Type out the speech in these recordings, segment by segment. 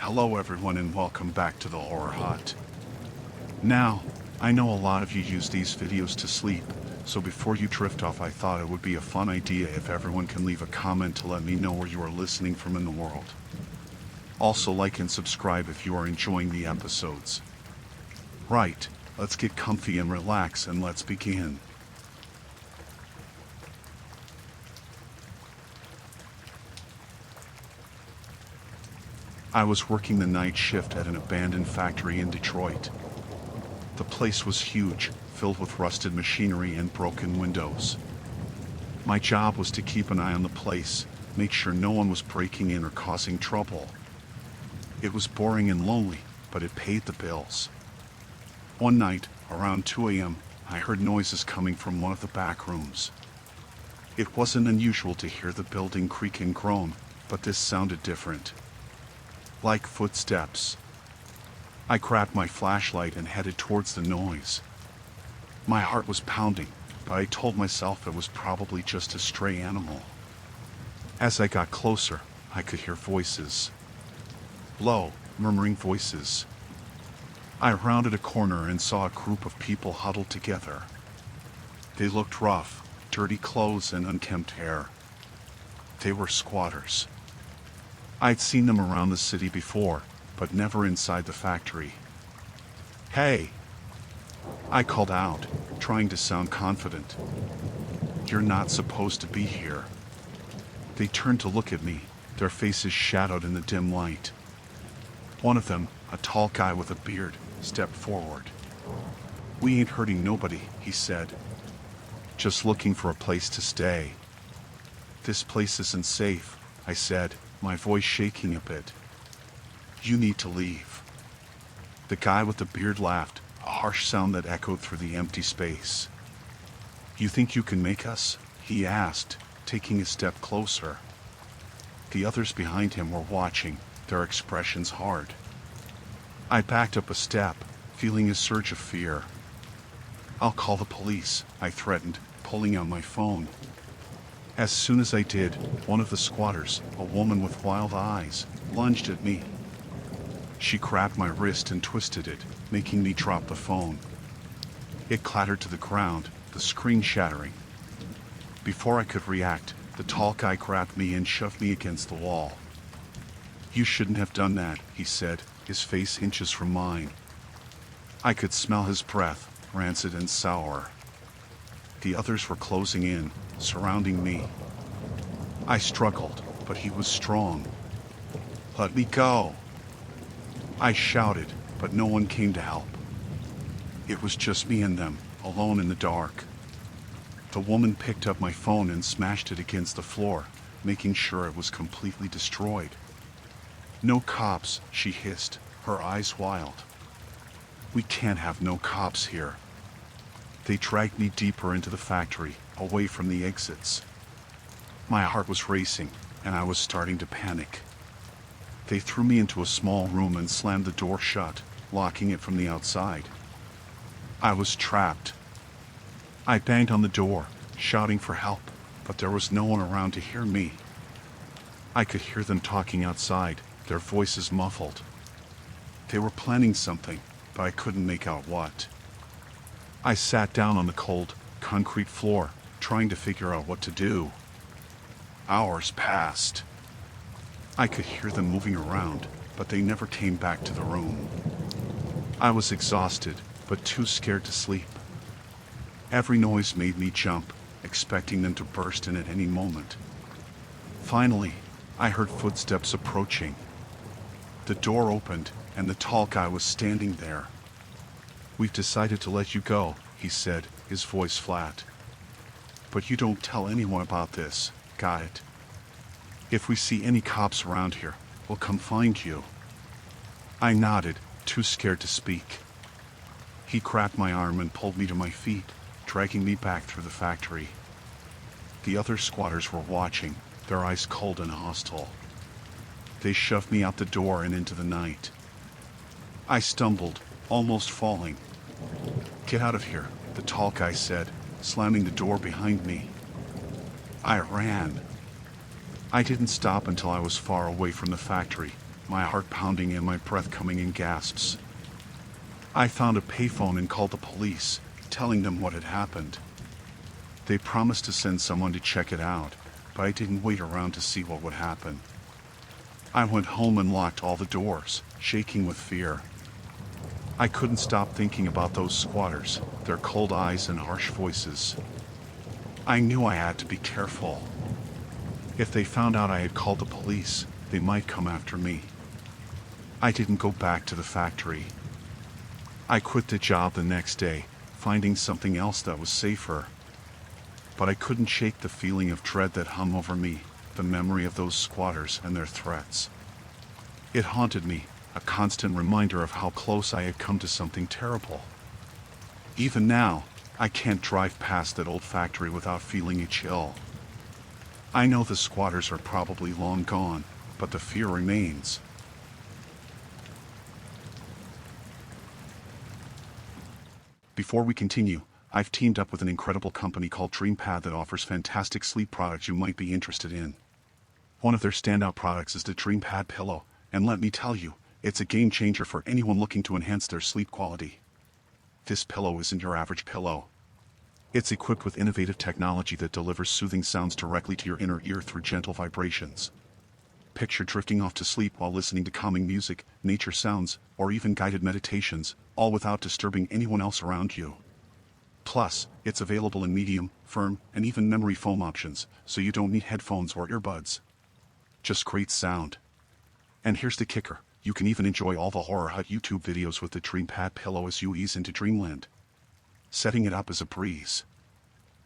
Hello everyone and welcome back to the Horror Hut. Now, I know a lot of you use these videos to sleep, so before you drift off I thought it would be a fun idea if everyone can leave a comment to let me know where you are listening from in the world. Also like and subscribe if you are enjoying the episodes. Right, let's get comfy and relax and let's begin. I was working the night shift at an abandoned factory in Detroit. The place was huge, filled with rusted machinery and broken windows. My job was to keep an eye on the place, make sure no one was breaking in or causing trouble. It was boring and lonely, but it paid the bills. One night, around 2 a.m., I heard noises coming from one of the back rooms. It wasn't unusual to hear the building creak and groan, but this sounded different. Like footsteps. I grabbed my flashlight and headed towards the noise. My heart was pounding, but I told myself it was probably just a stray animal. As I got closer, I could hear voices. Low, murmuring voices. I rounded a corner and saw a group of people huddled together. They looked rough, dirty clothes and unkempt hair. They were squatters. I'd seen them around the city before, but never inside the factory. Hey! I called out, trying to sound confident. You're not supposed to be here. They turned to look at me, their faces shadowed in the dim light. One of them, a tall guy with a beard, stepped forward. We ain't hurting nobody, he said. Just looking for a place to stay. This place isn't safe, I said, my voice shaking a bit. You need to leave. The guy with the beard laughed, a harsh sound that echoed through the empty space. You think you can make us? He asked, taking a step closer. The others behind him were watching, their expressions hard. I backed up a step, feeling a surge of fear. I'll call the police, I threatened, pulling out my phone. As soon as I did, one of the squatters, a woman with wild eyes, lunged at me. She grabbed my wrist and twisted it, making me drop the phone. It clattered to the ground, the screen shattering. Before I could react, the tall guy grabbed me and shoved me against the wall. You shouldn't have done that, he said, his face inches from mine. I could smell his breath, rancid and sour. The others were closing in, surrounding me. I struggled, but he was strong. Let me go! I shouted, but no one came to help. It was just me and them, alone in the dark. The woman picked up my phone and smashed it against the floor, making sure it was completely destroyed. No cops, she hissed, her eyes wild. We can't have no cops here. They dragged me deeper into the factory, away from the exits. My heart was racing, and I was starting to panic. They threw me into a small room and slammed the door shut, locking it from the outside. I was trapped. I banged on the door, shouting for help, but there was no one around to hear me. I could hear them talking outside, their voices muffled. They were planning something, but I couldn't make out what. I sat down on the cold, concrete floor, trying to figure out what to do. Hours passed. I could hear them moving around, but they never came back to the room. I was exhausted, but too scared to sleep. Every noise made me jump, expecting them to burst in at any moment. Finally, I heard footsteps approaching. The door opened, and the tall guy was standing there. We've decided to let you go, he said, his voice flat. But you don't tell anyone about this, got it? If we see any cops around here, we'll come find you. I nodded, too scared to speak. He grabbed my arm and pulled me to my feet, dragging me back through the factory. The other squatters were watching, their eyes cold and hostile. They shoved me out the door and into the night. I stumbled, almost falling. Get out of here, the tall guy said, slamming the door behind me. I ran. I didn't stop until I was far away from the factory, my heart pounding and my breath coming in gasps. I found a payphone and called the police, telling them what had happened. They promised to send someone to check it out, but I didn't wait around to see what would happen. I went home and locked all the doors, shaking with fear. I couldn't stop thinking about those squatters, their cold eyes and harsh voices. I knew I had to be careful. If they found out I had called the police, they might come after me. I didn't go back to the factory. I quit the job the next day, finding something else that was safer. But I couldn't shake the feeling of dread that hung over me, the memory of those squatters and their threats. It haunted me, a constant reminder of how close I had come to something terrible. Even now, I can't drive past that old factory without feeling a chill. I know the squatters are probably long gone, but the fear remains. Before we continue, I've teamed up with an incredible company called DreamPad that offers fantastic sleep products you might be interested in. One of their standout products is the DreamPad pillow, and let me tell you, it's a game changer for anyone looking to enhance their sleep quality. This pillow isn't your average pillow. It's equipped with innovative technology that delivers soothing sounds directly to your inner ear through gentle vibrations. Picture drifting off to sleep while listening to calming music, nature sounds, or even guided meditations, all without disturbing anyone else around you. Plus, it's available in medium, firm, and even memory foam options, so you don't need headphones or earbuds. Just great sound. And here's the kicker, you can even enjoy all the Horror Hut YouTube videos with the DreamPad pillow as you ease into dreamland. Setting it up is a breeze.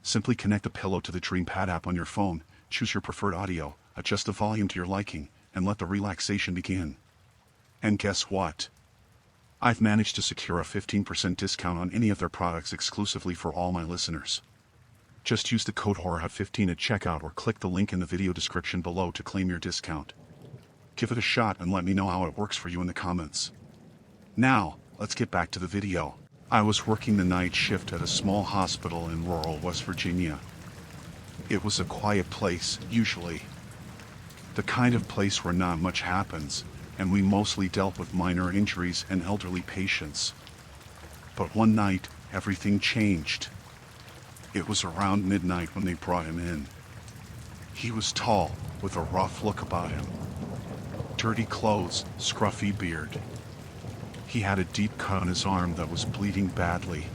Simply connect the pillow to the DreamPad app on your phone, choose your preferred audio, adjust the volume to your liking, and let the relaxation begin. And guess what? I've managed to secure a 15% discount on any of their products exclusively for all my listeners. Just use the code HORRORHUT15 at checkout or click the link in the video description below to claim your discount. Give it a shot and let me know how it works for you in the comments. Now, let's get back to the video. I was working the night shift at a small hospital in rural West Virginia. It was a quiet place, usually. The kind of place where not much happens, and we mostly dealt with minor injuries and elderly patients. But one night, everything changed. It was around midnight when they brought him in. He was tall, with a rough look about him. Dirty clothes, scruffy beard. He had a deep cut on his arm that was bleeding badly.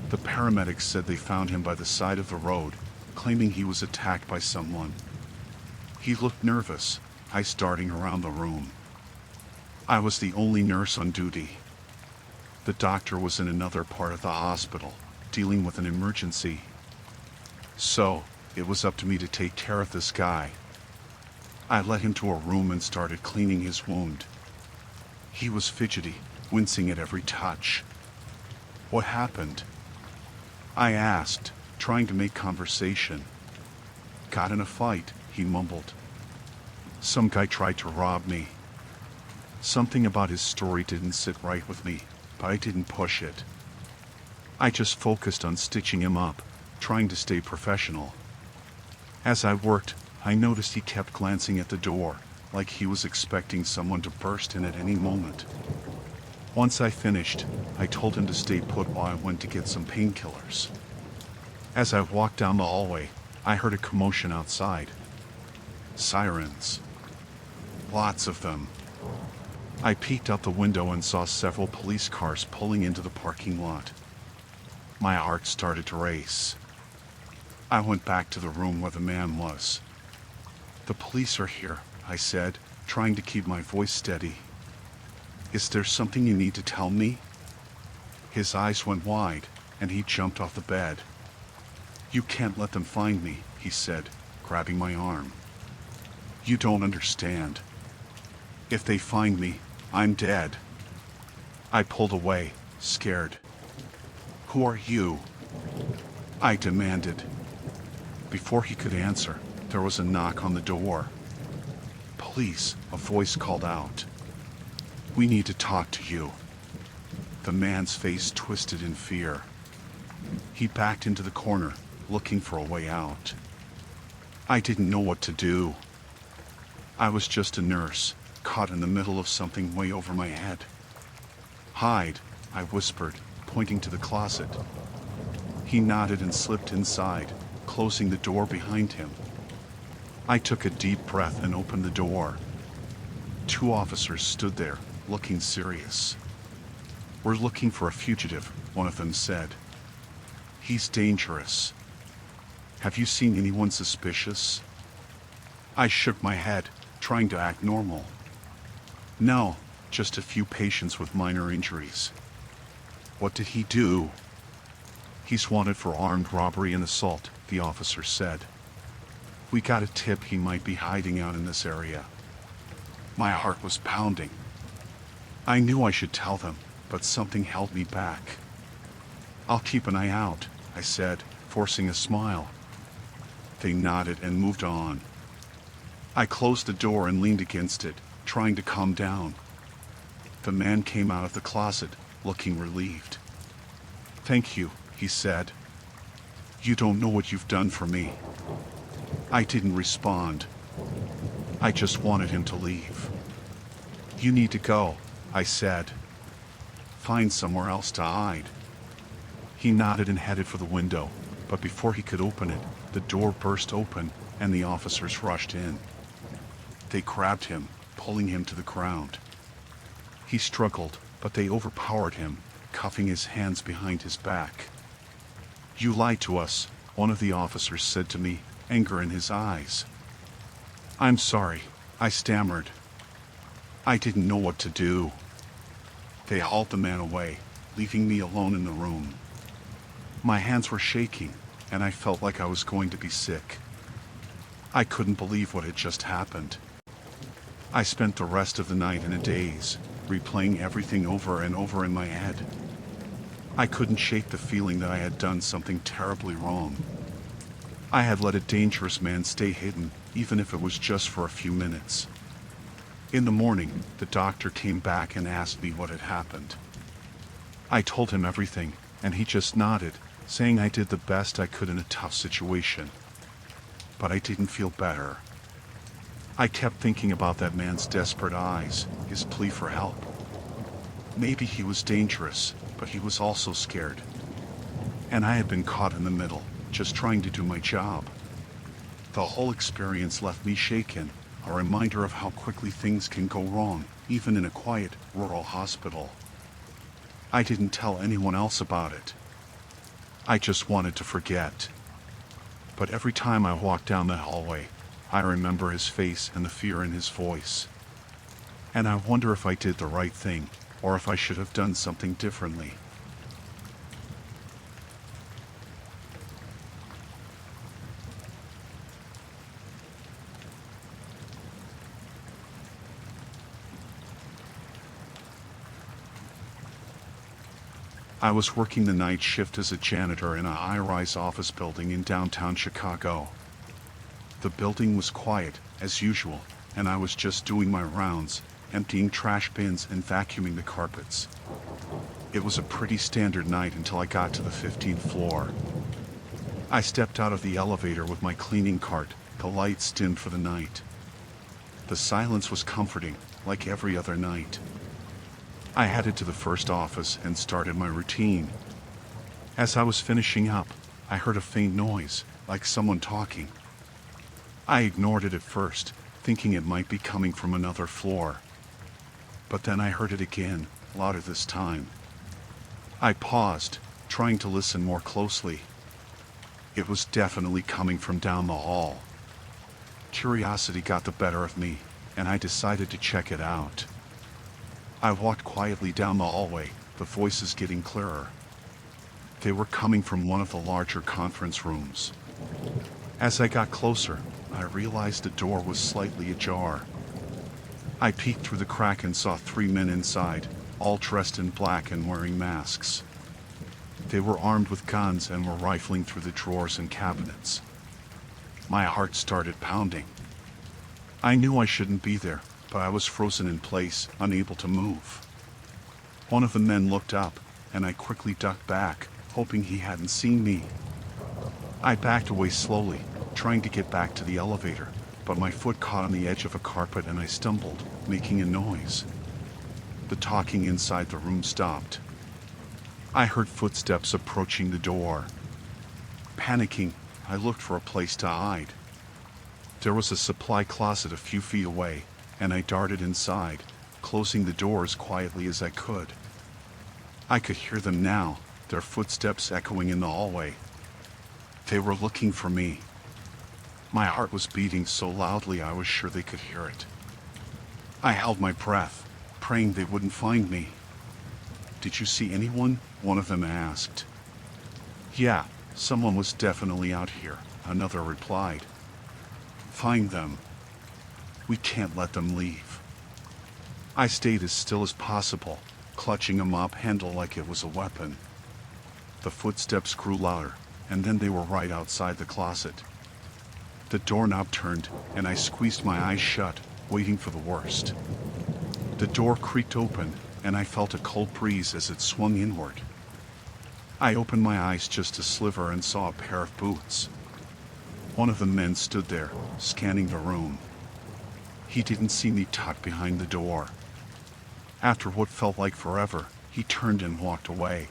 The paramedics said they found him by the side of the road, claiming he was attacked by someone. He looked nervous, eyes darting around the room. I was the only nurse on duty. The doctor was in another part of the hospital, dealing with an emergency. So, it was up to me to take care of this guy. I led him to a room and started cleaning his wound. He was fidgety, wincing at every touch. What happened? I asked, trying to make conversation. Got in a fight, he mumbled. Some guy tried to rob me. Something about his story didn't sit right with me, but I didn't push it. I just focused on stitching him up, trying to stay professional. As I worked, I noticed he kept glancing at the door, like he was expecting someone to burst in at any moment. Once I finished, I told him to stay put while I went to get some painkillers. As I walked down the hallway, I heard a commotion outside. Sirens. Lots of them. I peeked out the window and saw several police cars pulling into the parking lot. My heart started to race. I went back to the room where the man was. The police are here, I said, trying to keep my voice steady. Is there something you need to tell me? His eyes went wide, and he jumped off the bed. You can't let them find me, he said, grabbing my arm. You don't understand. If they find me, I'm dead. I pulled away, scared. Who are you? I demanded. Before he could answer, there was a knock on the door. Police, a voice called out. We need to talk to you. The man's face twisted in fear. He backed into the corner, looking for a way out. I didn't know what to do. I was just a nurse, caught in the middle of something way over my head. "Hide," I whispered, pointing to the closet. He nodded and slipped inside, closing the door behind him. I took a deep breath and opened the door. 2 officers stood there, looking serious. "We're looking for a fugitive," one of them said. "He's dangerous. Have you seen anyone suspicious?" I shook my head, trying to act normal. "No, just a few patients with minor injuries." "What did he do?" "He's wanted for armed robbery and assault," the officer said. "We got a tip he might be hiding out in this area." My heart was pounding. I knew I should tell them, but something held me back. "I'll keep an eye out," I said, forcing a smile. They nodded and moved on. I closed the door and leaned against it, trying to calm down. The man came out of the closet, looking relieved. "Thank you," he said. "You don't know what you've done for me." I didn't respond. I just wanted him to leave. "You need to go," I said. "Find somewhere else to hide." He nodded and headed for the window, but before he could open it, the door burst open and the officers rushed in. They grabbed him, pulling him to the ground. He struggled, but they overpowered him, cuffing his hands behind his back. "You lied to us," one of the officers said to me, anger in his eyes. "I'm sorry," I stammered. I didn't know what to do. They hauled the man away, leaving me alone in the room. My hands were shaking, and I felt like I was going to be sick. I couldn't believe what had just happened. I spent the rest of the night in a daze, replaying everything over and over in my head. I couldn't shake the feeling that I had done something terribly wrong. I had let a dangerous man stay hidden, even if it was just for a few minutes. In the morning, the doctor came back and asked me what had happened. I told him everything, and he just nodded, saying I did the best I could in a tough situation. But I didn't feel better. I kept thinking about that man's desperate eyes, his plea for help. Maybe he was dangerous, but he was also scared. And I had been caught in the middle, just trying to do my job. The whole experience left me shaken, a reminder of how quickly things can go wrong, even in a quiet, rural hospital. I didn't tell anyone else about it. I just wanted to forget. But every time I walk down the hallway, I remember his face and the fear in his voice. And I wonder if I did the right thing, or if I should have done something differently. I was working the night shift as a janitor in a high-rise office building in downtown Chicago. The building was quiet, as usual, and I was just doing my rounds, emptying trash bins and vacuuming the carpets. It was a pretty standard night until I got to the 15th floor. I stepped out of the elevator with my cleaning cart, the lights dimmed for the night. The silence was comforting, like every other night. I headed to the first office and started my routine. As I was finishing up, I heard a faint noise, like someone talking. I ignored it at first, thinking it might be coming from another floor. But then I heard it again, louder this time. I paused, trying to listen more closely. It was definitely coming from down the hall. Curiosity got the better of me, and I decided to check it out. I walked quietly down the hallway, the voices getting clearer. They were coming from one of the larger conference rooms. As I got closer, I realized the door was slightly ajar. I peeked through the crack and saw 3 men inside, all dressed in black and wearing masks. They were armed with guns and were rifling through the drawers and cabinets. My heart started pounding. I knew I shouldn't be there, but I was frozen in place, unable to move. One of the men looked up, and I quickly ducked back, hoping he hadn't seen me. I backed away slowly, trying to get back to the elevator, but my foot caught on the edge of a carpet and I stumbled, making a noise. The talking inside the room stopped. I heard footsteps approaching the door. Panicking, I looked for a place to hide. There was a supply closet a few feet away, and I darted inside, closing the door as quietly as I could. I could hear them now, their footsteps echoing in the hallway. They were looking for me. My heart was beating so loudly I was sure they could hear it. I held my breath, praying they wouldn't find me. "Did you see anyone?" one of them asked. "Yeah, someone was definitely out here," another replied. "Find them. We can't let them leave." I stayed as still as possible, clutching a mop handle like it was a weapon. The footsteps grew louder, and then they were right outside the closet. The doorknob turned, and I squeezed my eyes shut, waiting for the worst. The door creaked open, and I felt a cold breeze as it swung inward. I opened my eyes just a sliver and saw a pair of boots. One of the men stood there, scanning the room. He didn't see me tucked behind the door. After what felt like forever, he turned and walked away.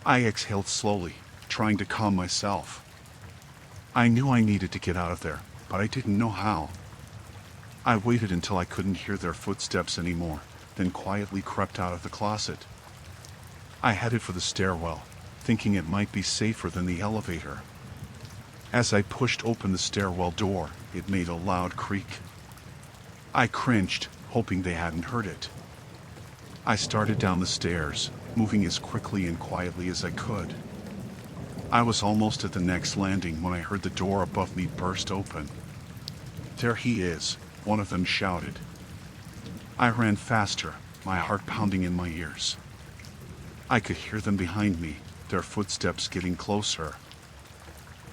I exhaled slowly, trying to calm myself. I knew I needed to get out of there, but I didn't know how. I waited until I couldn't hear their footsteps anymore, then quietly crept out of the closet. I headed for the stairwell, thinking it might be safer than the elevator. As I pushed open the stairwell door, it made a loud creak. I cringed, hoping they hadn't heard it. I started down the stairs, moving as quickly and quietly as I could. I was almost at the next landing when I heard the door above me burst open. "There he is," one of them shouted. I ran faster, my heart pounding in my ears. I could hear them behind me, their footsteps getting closer.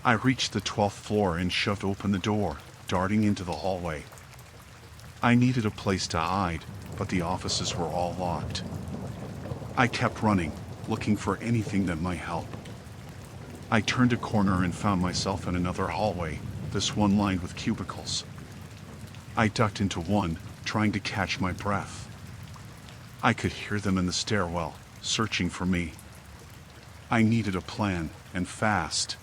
I reached the 12th floor and shoved open the door, darting into the hallway. I needed a place to hide, but the offices were all locked. I kept running, looking for anything that might help. I turned a corner and found myself in another hallway, this one lined with cubicles. I ducked into one, trying to catch my breath. I could hear them in the stairwell, searching for me. I needed a plan, and fast.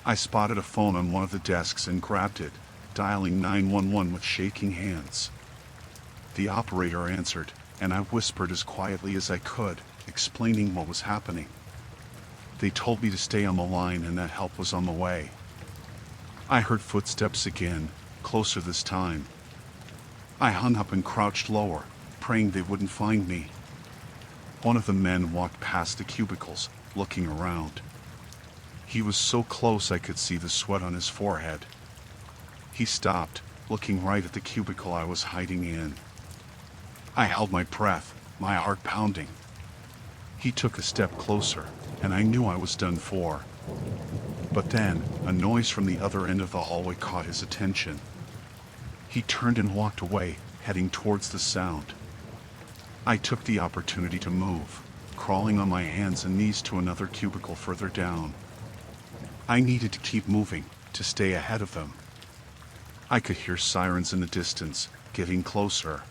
I spotted a phone on one of the desks and grabbed it, dialing 911 with shaking hands. The operator answered, and I whispered as quietly as I could, explaining what was happening. They told me to stay on the line and that help was on the way. I heard footsteps again, closer this time. I hung up and crouched lower, praying they wouldn't find me. One of the men walked past the cubicles, looking around. He was so close I could see the sweat on his forehead. He stopped, looking right at the cubicle I was hiding in. I held my breath, my heart pounding. He took a step closer, and I knew I was done for. But then, a noise from the other end of the hallway caught his attention. He turned and walked away, heading towards the sound. I took the opportunity to move, crawling on my hands and knees to another cubicle further down. I needed to keep moving, to stay ahead of them. I could hear sirens in the distance, getting closer.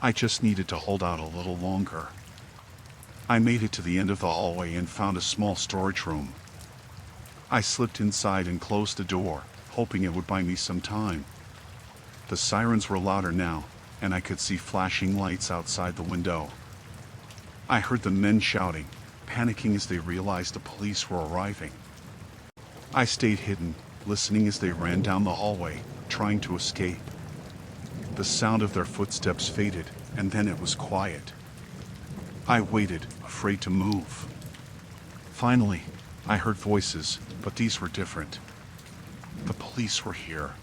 I just needed to hold out a little longer. I made it to the end of the hallway and found a small storage room. I slipped inside and closed the door, hoping it would buy me some time. The sirens were louder now, and I could see flashing lights outside the window. I heard the men shouting, panicking as they realized the police were arriving. I stayed hidden, listening as they ran down the hallway, trying to escape. The sound of their footsteps faded, and then it was quiet. I waited, afraid to move. Finally, I heard voices, but these were different. The police were here.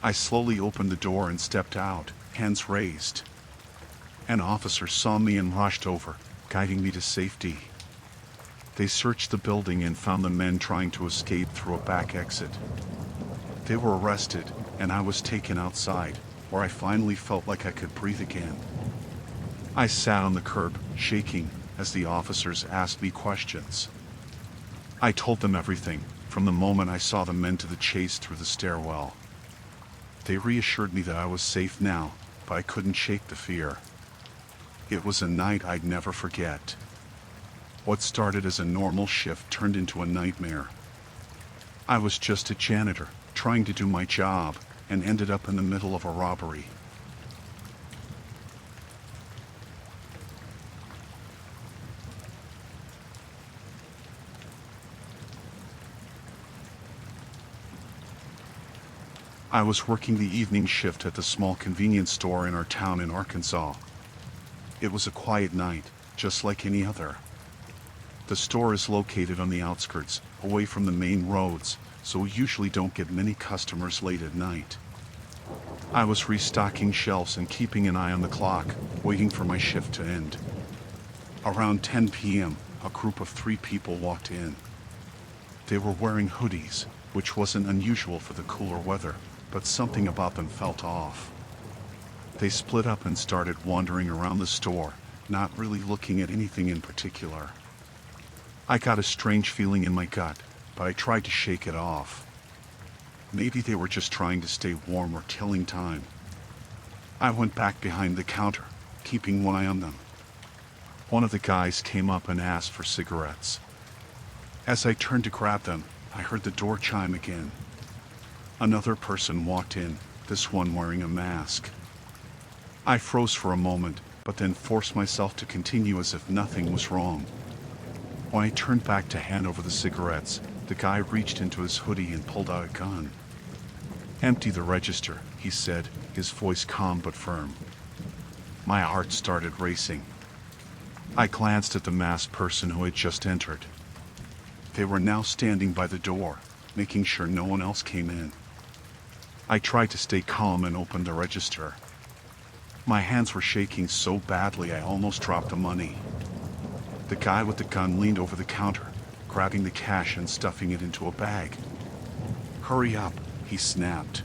I slowly opened the door and stepped out, hands raised. An officer saw me and rushed over, guiding me to safety. They searched the building and found the men trying to escape through a back exit. They were arrested, and I was taken outside, where I finally felt like I could breathe again. I sat on the curb, shaking, as the officers asked me questions. I told them everything, from the moment I saw the men to the chase through the stairwell. They reassured me that I was safe now, but I couldn't shake the fear. It was a night I'd never forget. What started as a normal shift turned into a nightmare. I was just a janitor, trying to do my job, and ended up in the middle of a robbery. I was working the evening shift at the small convenience store in our town in Arkansas. It was a quiet night, just like any other. The store is located on the outskirts, away from the main roads, so we usually don't get many customers late at night. I was restocking shelves and keeping an eye on the clock, waiting for my shift to end. Around 10 p.m., a group of 3 people walked in. They were wearing hoodies, which wasn't unusual for the cooler weather, but something about them felt off. They split up and started wandering around the store, not really looking at anything in particular. I got a strange feeling in my gut, but I tried to shake it off. Maybe they were just trying to stay warm or killing time. I went back behind the counter, keeping one eye on them. One of the guys came up and asked for cigarettes. As I turned to grab them, I heard the door chime again. Another person walked in, this one wearing a mask. I froze for a moment, but then forced myself to continue as if nothing was wrong. When I turned back to hand over the cigarettes, the guy reached into his hoodie and pulled out a gun. "Empty the register," he said, his voice calm but firm. My heart started racing. I glanced at the masked person who had just entered. They were now standing by the door, making sure no one else came in. I tried to stay calm and opened the register. My hands were shaking so badly I almost dropped the money. The guy with the gun leaned over the counter, grabbing the cash and stuffing it into a bag. "Hurry up," he snapped.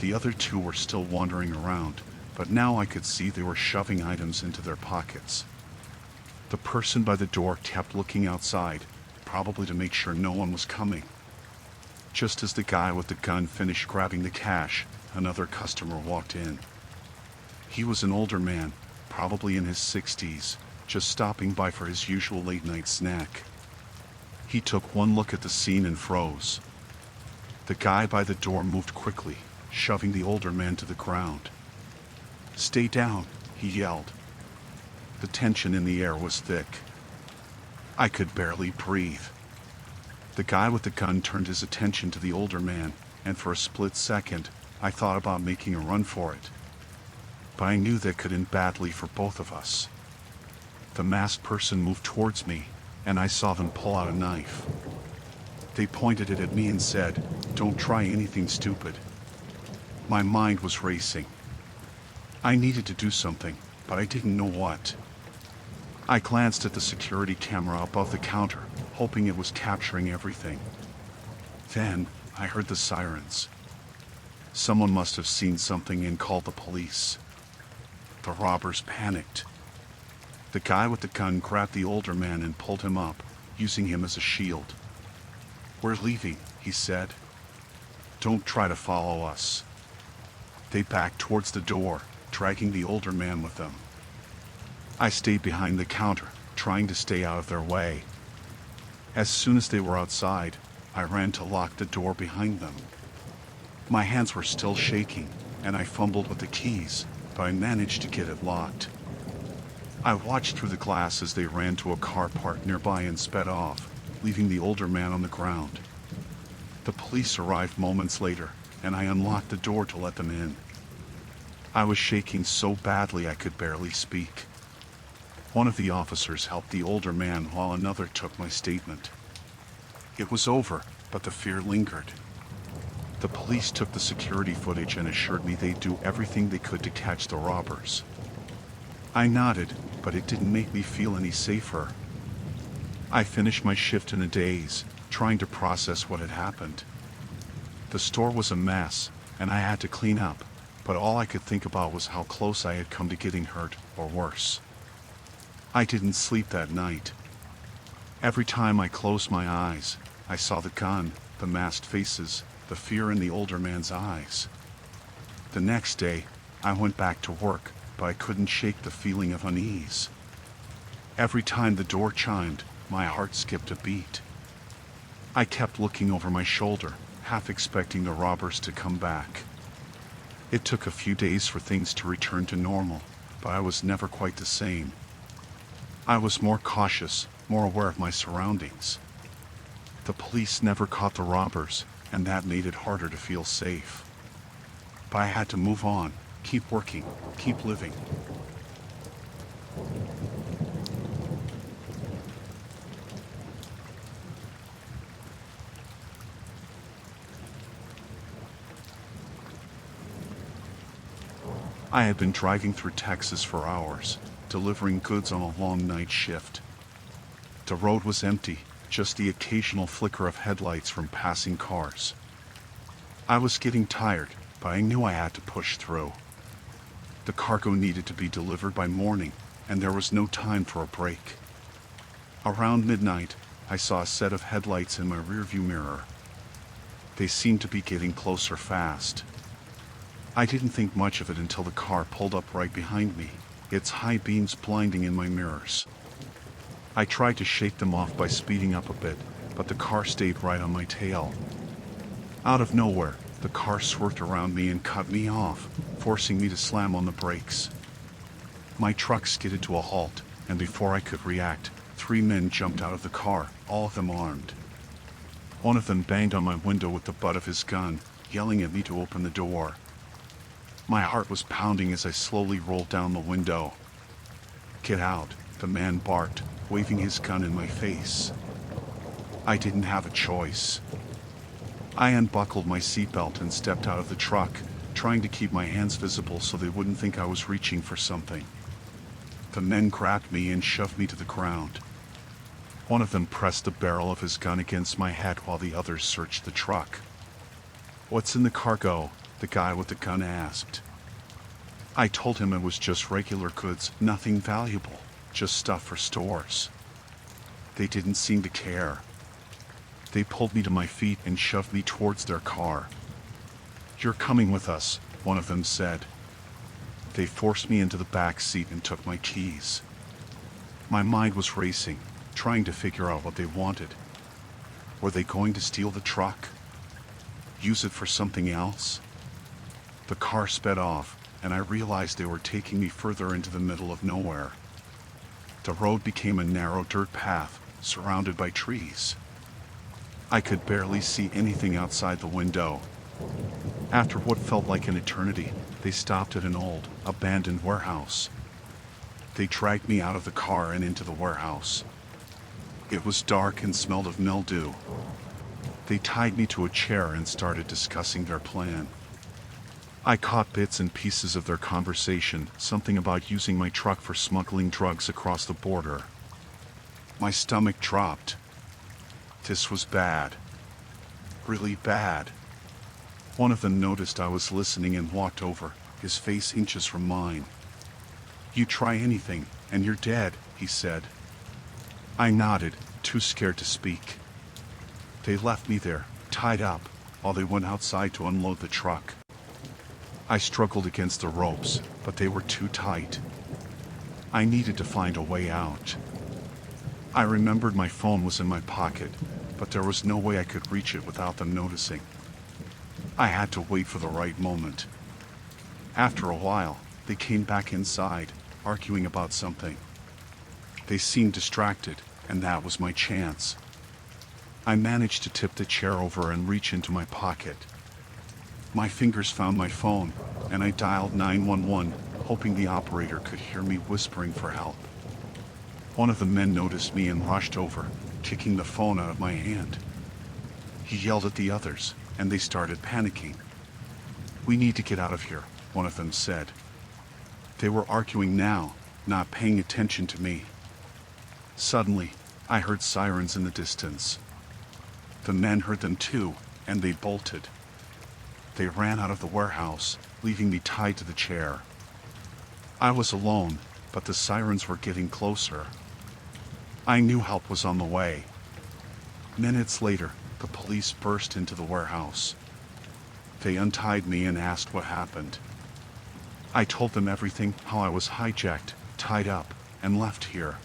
The other 2 were still wandering around, but now I could see they were shoving items into their pockets. The person by the door kept looking outside, probably to make sure no one was coming. Just as the guy with the gun finished grabbing the cash, another customer walked in. He was an older man, probably in his 60s, just stopping by for his usual late-night snack. He took one look at the scene and froze. The guy by the door moved quickly, shoving the older man to the ground. "Stay down," he yelled. The tension in the air was thick. I could barely breathe. The guy with the gun turned his attention to the older man, and for a split second, I thought about making a run for it. But I knew that could end badly for both of us. The masked person moved towards me, and I saw them pull out a knife. They pointed it at me and said, "Don't try anything stupid." My mind was racing. I needed to do something, but I didn't know what. I glanced at the security camera above the counter, hoping it was capturing everything. Then, I heard the sirens. Someone must have seen something and called the police. The robbers panicked. The guy with the gun grabbed the older man and pulled him up, using him as a shield. "We're leaving," he said. "Don't try to follow us." They backed towards the door, dragging the older man with them. I stayed behind the counter, trying to stay out of their way. As soon as they were outside, I ran to lock the door behind them. My hands were still shaking, and I fumbled with the keys, but I managed to get it locked. I watched through the glass as they ran to a car parked nearby and sped off, leaving the older man on the ground. The police arrived moments later, and I unlocked the door to let them in. I was shaking so badly I could barely speak. One of the officers helped the older man while another took my statement. It was over, but the fear lingered. The police took the security footage and assured me they'd do everything they could to catch the robbers. I nodded, but it didn't make me feel any safer. I finished my shift in a daze, trying to process what had happened. The store was a mess, and I had to clean up, but all I could think about was how close I had come to getting hurt, or worse. I didn't sleep that night. Every time I closed my eyes, I saw the gun, the masked faces, the fear in the older man's eyes. The next day, I went back to work, but I couldn't shake the feeling of unease. Every time the door chimed, my heart skipped a beat. I kept looking over my shoulder, half expecting the robbers to come back. It took a few days for things to return to normal, but I was never quite the same. I was more cautious, more aware of my surroundings. The police never caught the robbers, and that made it harder to feel safe. But I had to move on, keep working, keep living. I had been driving through Texas for hours, delivering goods on a long night shift. The road was empty, just the occasional flicker of headlights from passing cars. I was getting tired, but I knew I had to push through. The cargo needed to be delivered by morning, and there was no time for a break. Around midnight, I saw a set of headlights in my rearview mirror. They seemed to be getting closer fast. I didn't think much of it until the car pulled up right behind me, its high beams blinding in my mirrors. I tried to shake them off by speeding up a bit, but the car stayed right on my tail. Out of nowhere, the car swerved around me and cut me off, forcing me to slam on the brakes. My truck skidded to a halt, and before I could react, 3 men jumped out of the car, all of them armed. One of them banged on my window with the butt of his gun, yelling at me to open the door. My heart was pounding as I slowly rolled down the window. "Get out," the man barked, waving his gun in my face. I didn't have a choice. I unbuckled my seatbelt and stepped out of the truck, trying to keep my hands visible so they wouldn't think I was reaching for something. The men grabbed me and shoved me to the ground. One of them pressed the barrel of his gun against my head while the others searched the truck. "What's in the cargo?" the guy with the gun asked. I told him it was just regular goods, nothing valuable, just stuff for stores. They didn't seem to care. They pulled me to my feet and shoved me towards their car. "You're coming with us," one of them said. They forced me into the back seat and took my keys. My mind was racing, trying to figure out what they wanted. Were they going to steal the truck? Use it for something else? The car sped off, and I realized they were taking me further into the middle of nowhere. The road became a narrow dirt path, surrounded by trees. I could barely see anything outside the window. After what felt like an eternity, they stopped at an old, abandoned warehouse. They dragged me out of the car and into the warehouse. It was dark and smelled of mildew. They tied me to a chair and started discussing their plan. I caught bits and pieces of their conversation, something about using my truck for smuggling drugs across the border. My stomach dropped. This was bad. Really bad. One of them noticed I was listening and walked over, his face inches from mine. "You try anything, and you're dead," he said. I nodded, too scared to speak. They left me there, tied up, while they went outside to unload the truck. I struggled against the ropes, but they were too tight. I needed to find a way out. I remembered my phone was in my pocket, but there was no way I could reach it without them noticing. I had to wait for the right moment. After a while, they came back inside, arguing about something. They seemed distracted, and that was my chance. I managed to tip the chair over and reach into my pocket. My fingers found my phone, and I dialed 911, hoping the operator could hear me whispering for help. One of the men noticed me and rushed over, kicking the phone out of my hand. He yelled at the others, and they started panicking. "We need to get out of here," one of them said. They were arguing now, not paying attention to me. Suddenly, I heard sirens in the distance. The men heard them too, and they bolted. They ran out of the warehouse, leaving me tied to the chair. I was alone, but the sirens were getting closer. I knew help was on the way. Minutes later, The police burst into the warehouse. They untied me and asked what happened. I told them everything, how I was hijacked, tied up, and left here.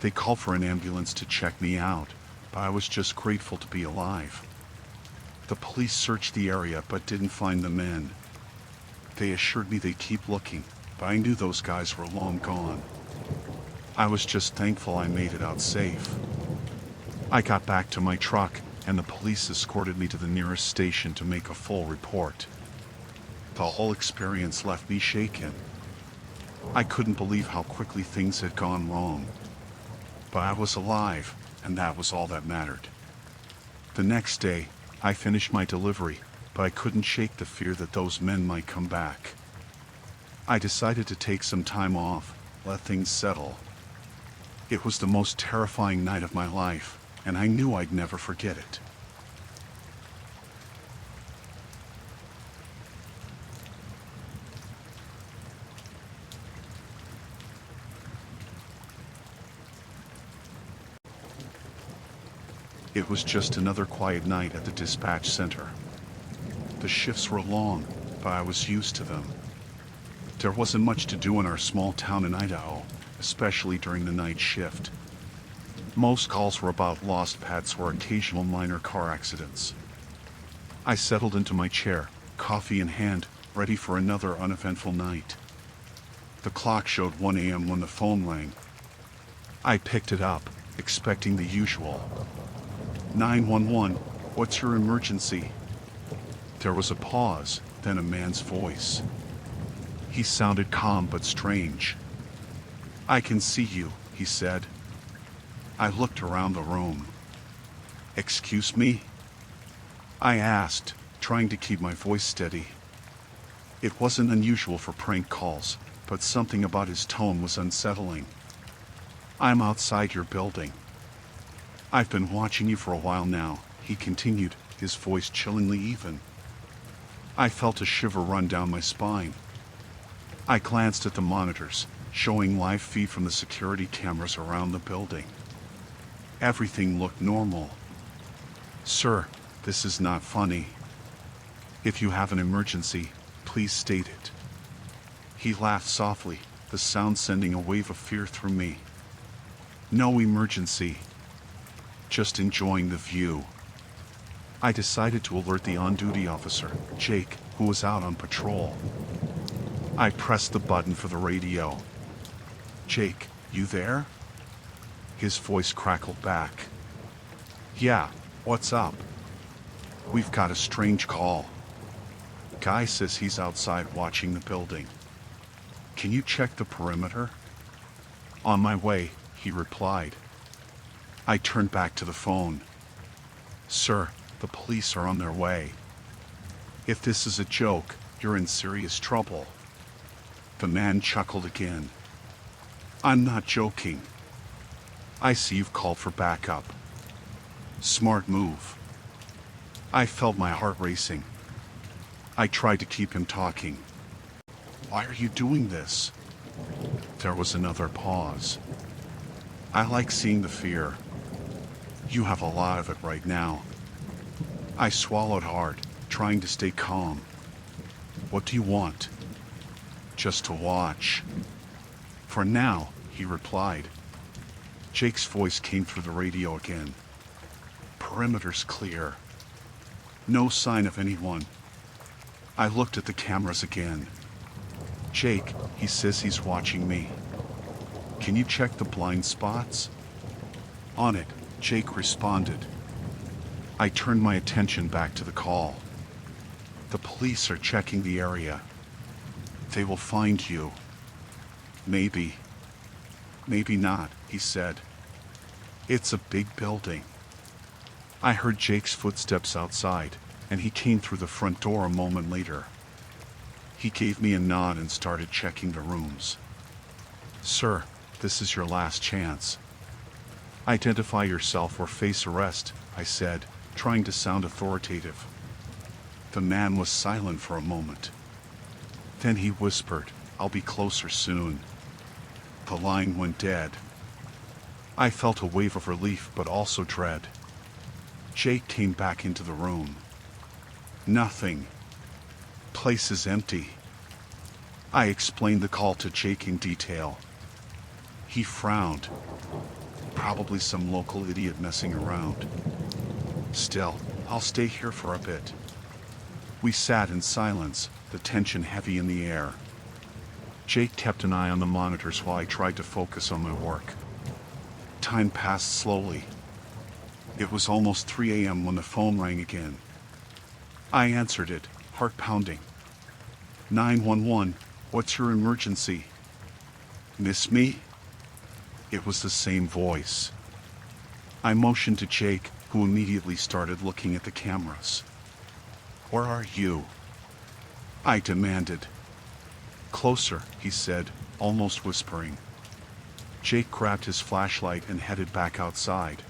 They called for an ambulance to check me out, but I was just grateful to be alive. The police searched the area but didn't find the men. They assured me they'd keep looking, but I knew those guys were long gone. I was just thankful I made it out safe. I got back to my truck, and the police escorted me to the nearest station to make a full report. The whole experience left me shaken. I couldn't believe how quickly things had gone wrong. But I was alive, and that was all that mattered. The next day, I finished my delivery, but I couldn't shake the fear that those men might come back. I decided to take some time off, let things settle. It was the most terrifying night of my life, and I knew I'd never forget it. It was just another quiet night at the dispatch center. The shifts were long, but I was used to them. There wasn't much to do in our small town in Idaho, especially during the night shift. Most calls were about lost pets or occasional minor car accidents. I settled into my chair, coffee in hand, ready for another uneventful night. The clock showed 1 a.m. when the phone rang. I picked it up, expecting the usual. 911, what's your emergency? There was a pause, then a man's voice. He sounded calm but strange. I can see you, he said. I looked around the room. Excuse me? I asked, trying to keep my voice steady. It wasn't unusual for prank calls, but something about his tone was unsettling. I'm outside your building. I've been watching you for a while now, he continued, his voice chillingly even. I felt a shiver run down my spine. I glanced at the monitors, showing live feed from the security cameras around the building. Everything looked normal. Sir, this is not funny. If you have an emergency, please state it. He laughed softly, the sound sending a wave of fear through me. No emergency. Just enjoying the view. I decided to alert the on-duty officer, Jake, who was out on patrol. I pressed the button for the radio. Jake, you there? His voice crackled back. Yeah, what's up? We've got a strange call. Guy says he's outside watching the building. Can you check the perimeter? On my way, he replied. I turned back to the phone. Sir, the police are on their way. If this is a joke, you're in serious trouble. The man chuckled again. I'm not joking. I see you've called for backup. Smart move. I felt my heart racing. I tried to keep him talking. Why are you doing this? There was another pause. I like seeing the fear. You have a lot of it right now. I swallowed hard, trying to stay calm. What do you want? Just to watch. For now, he replied. Jake's voice came through the radio again. Perimeter's clear. No sign of anyone. I looked at the cameras again. Jake, he says he's watching me. Can you check the blind spots? On it, Jake responded. I turned my attention back to the call. The police are checking the area. They will find you. Maybe. Maybe not, he said. It's a big building. I heard Jake's footsteps outside, and he came through the front door a moment later. He gave me a nod and started checking the rooms. Sir, this is your last chance. Identify yourself or face arrest, I said, trying to sound authoritative. The man was silent for a moment. Then he whispered, I'll be closer soon. The line went dead. I felt a wave of relief but also dread. Jake came back into the room. Nothing. Place is empty. I explained the call to Jake in detail. He frowned. Probably some local idiot messing around. Still, I'll stay here for a bit. We sat in silence, the tension heavy in the air. Jake kept an eye on the monitors while I tried to focus on my work. Time passed slowly. It was almost 3 a.m. when the phone rang again. I answered it, heart pounding. 911, what's your emergency? Miss me? It was the same voice. I motioned to Jake, who immediately started looking at the cameras. Where are you? I demanded. Closer, he said, almost whispering. Jake grabbed his flashlight and headed back outside.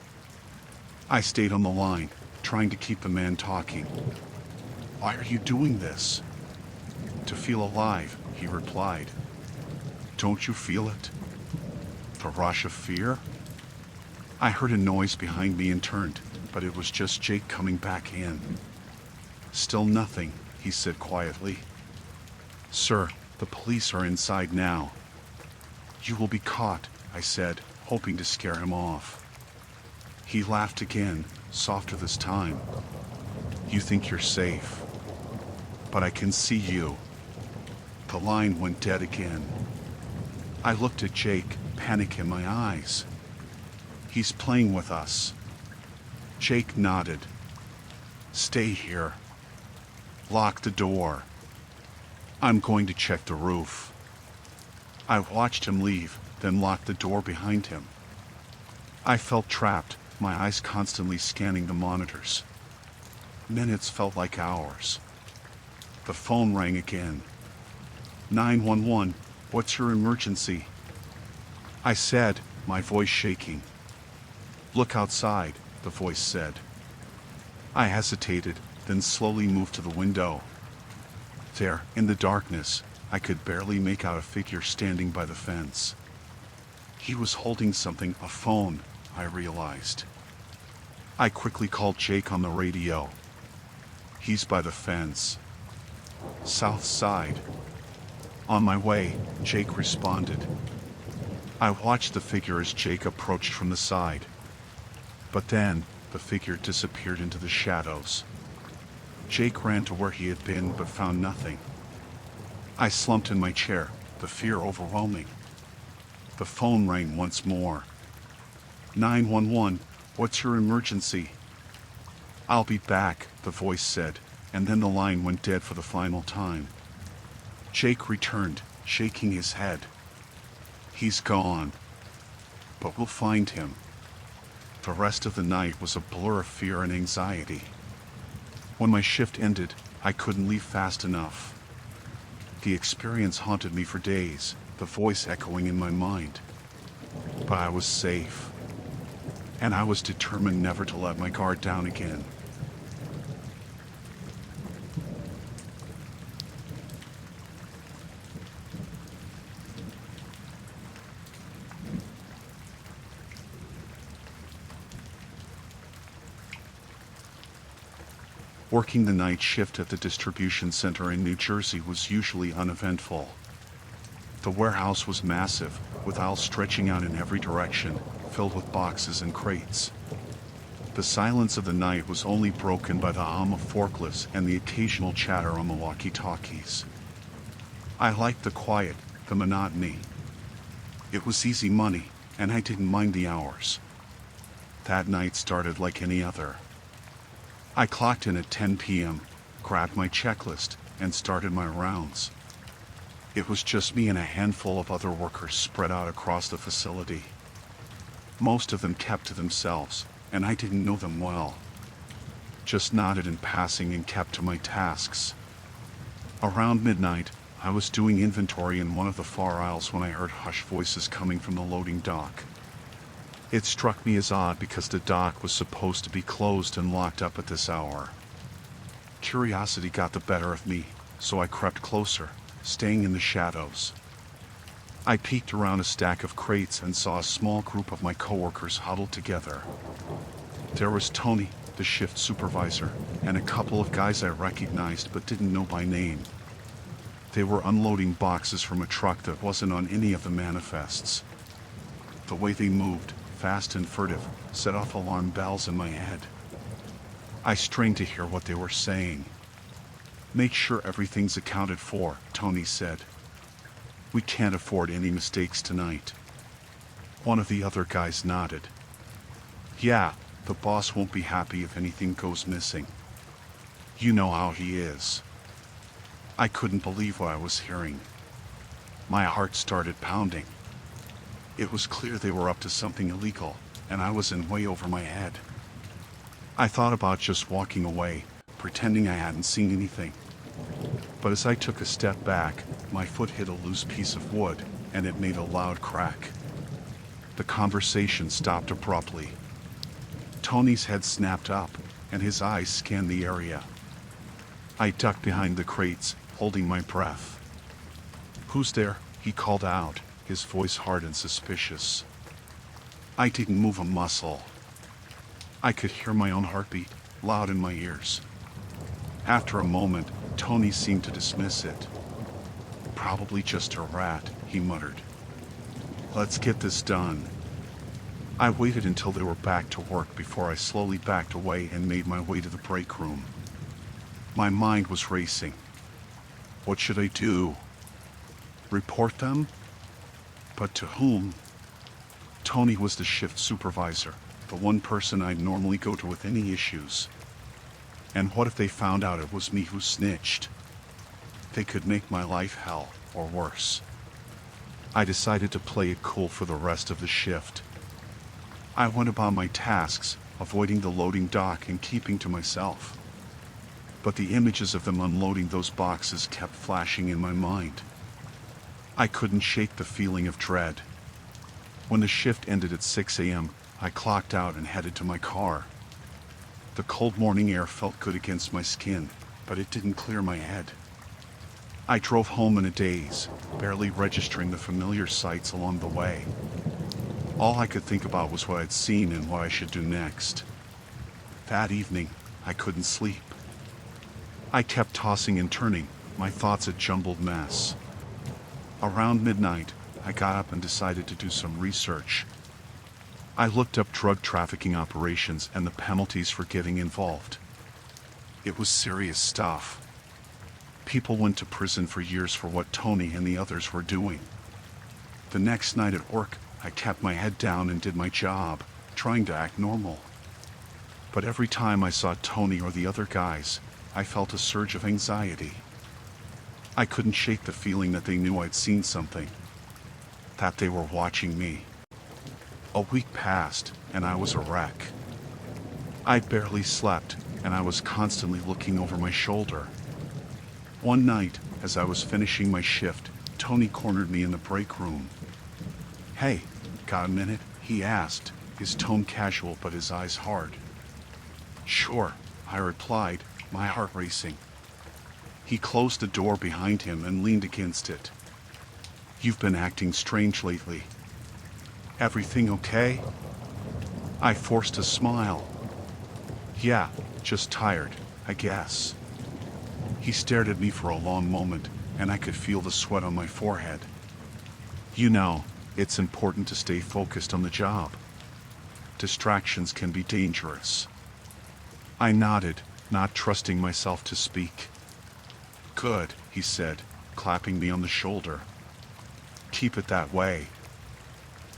I stayed on the line, trying to keep the man talking. Why are you doing this? To feel alive, he replied. Don't you feel it? The rush of fear? I heard a noise behind me and turned, but it was just Jake coming back in. Still nothing, he said quietly. Sir, the police are inside now. You will be caught, I said, hoping to scare him off. He laughed again, softer this time. You think you're safe, but I can see you. The line went dead again. I looked at Jake, panic in my eyes. He's playing with us. Jake nodded. Stay here. Lock the door. I'm going to check the roof. I watched him leave, then locked the door behind him. I felt trapped, my eyes constantly scanning the monitors. Minutes felt like hours. The phone rang again. 911, what's your emergency? I said, my voice shaking. Look outside, the voice said. I hesitated, then slowly moved to the window. There, in the darkness, I could barely make out a figure standing by the fence. He was holding something, a phone, I realized. I quickly called Jake on the radio. He's by the fence. South side. On my way, Jake responded. I watched the figure as Jake approached from the side. But then, the figure disappeared into the shadows. Jake ran to where he had been but found nothing. I slumped in my chair, the fear overwhelming. The phone rang once more. 911, what's your emergency? I'll be back, the voice said, and then the line went dead for the final time. Jake returned, shaking his head. He's gone. But we'll find him. The rest of the night was a blur of fear and anxiety. When my shift ended, I couldn't leave fast enough. The experience haunted me for days, the voice echoing in my mind. But I was safe. And I was determined never to let my guard down again. Working the night shift at the distribution center in New Jersey was usually uneventful. The warehouse was massive, with aisles stretching out in every direction, filled with boxes and crates. The silence of the night was only broken by the hum of forklifts and the occasional chatter on the walkie-talkies. I liked the quiet, the monotony. It was easy money, and I didn't mind the hours. That night started like any other. I clocked in at 10 p.m., grabbed my checklist, and started my rounds. It was just me and a handful of other workers spread out across the facility. Most of them kept to themselves, and I didn't know them well. Just nodded in passing and kept to my tasks. Around midnight, I was doing inventory in one of the far aisles when I heard hushed voices coming from the loading dock. It struck me as odd because the dock was supposed to be closed and locked up at this hour. Curiosity got the better of me, so I crept closer, staying in the shadows. I peeked around a stack of crates and saw a small group of my coworkers huddled together. There was Tony, the the shift supervisor, and a couple of guys I recognized but didn't know by name. They were unloading boxes from a truck that wasn't on any of the manifests. The way they moved, fast and furtive, set off alarm bells in my head. I strained to hear what they were saying. "Make sure everything's accounted for," Tony said. "We can't afford any mistakes tonight." One of the other guys nodded. "Yeah, the boss won't be happy if anything goes missing. You know how he is." I couldn't believe what I was hearing. My heart started pounding. It was clear they were up to something illegal, and I was in way over my head. I thought about just walking away, pretending I hadn't seen anything. But as I took a step back, my foot hit a loose piece of wood, and it made a loud crack. The conversation stopped abruptly. Tony's head snapped up, and his eyes scanned the area. I ducked behind the crates, holding my breath. "Who's there?" he called out, his voice hard and suspicious. I didn't move a muscle. I could hear my own heartbeat, loud in my ears. After a moment, Tony seemed to dismiss it. "Probably just a rat," he muttered. "Let's get this done." I waited until they were back to work before I slowly backed away and made my way to the break room. My mind was racing. What should I do? Report them? But to whom? Tony was the shift supervisor, the one person I'd normally go to with any issues. And what if they found out it was me who snitched? They could make my life hell, or worse. I decided to play it cool for the rest of the shift. I went about my tasks, avoiding the loading dock and keeping to myself. But the images of them unloading those boxes kept flashing in my mind. I couldn't shake the feeling of dread. When the shift ended at 6 a.m., I clocked out and headed to my car. The cold morning air felt good against my skin, but it didn't clear my head. I drove home in a daze, barely registering the familiar sights along the way. All I could think about was what I'd seen and what I should do next. That evening, I couldn't sleep. I kept tossing and turning, my thoughts a jumbled mess. Around midnight, I got up and decided to do some research. I looked up drug trafficking operations and the penalties for getting involved. It was serious stuff. People went to prison for years for what Tony and the others were doing. The next night at work, I kept my head down and did my job, trying to act normal. But every time I saw Tony or the other guys, I felt a surge of anxiety. I couldn't shake the feeling that they knew I'd seen something, that they were watching me. A week passed, and I was a wreck. I barely slept, and I was constantly looking over my shoulder. One night, as I was finishing my shift, Tony cornered me in the break room. "Hey, got a minute?" he asked, his tone casual but his eyes hard. "Sure," I replied, my heart racing. He closed the door behind him and leaned against it. "You've been acting strange lately. Everything okay?" I forced a smile. "Yeah, just tired, I guess." He stared at me for a long moment, and I could feel the sweat on my forehead. "You know, it's important to stay focused on the job. Distractions can be dangerous." I nodded, not trusting myself to speak. "Good," he said, clapping me on the shoulder. "Keep it that way."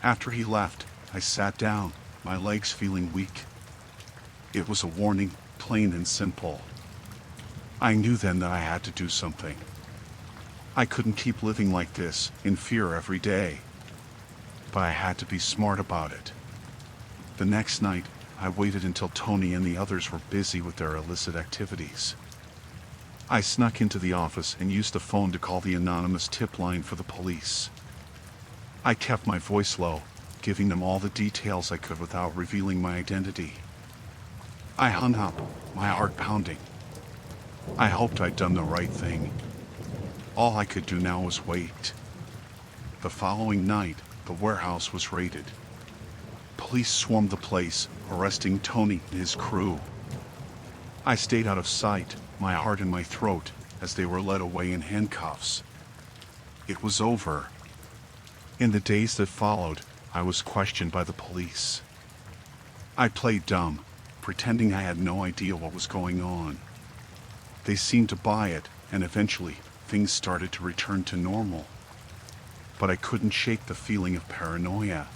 After he left, I sat down, my legs feeling weak. It was a warning, plain and simple. I knew then that I had to do something. I couldn't keep living like this, in fear every day. But I had to be smart about it. The next night, I waited until Tony and the others were busy with their illicit activities. I snuck into the office and used the phone to call the anonymous tip line for the police. I kept my voice low, giving them all the details I could without revealing my identity. I hung up, my heart pounding. I hoped I'd done the right thing. All I could do now was wait. The following night, the warehouse was raided. Police swarmed the place, arresting Tony and his crew. I stayed out of sight, my heart in my throat, as they were led away in handcuffs. It was over. In the days that followed, I was questioned by the police. I played dumb, pretending I had no idea what was going on. They seemed to buy it, and eventually, things started to return to normal. But I couldn't shake the feeling of paranoia.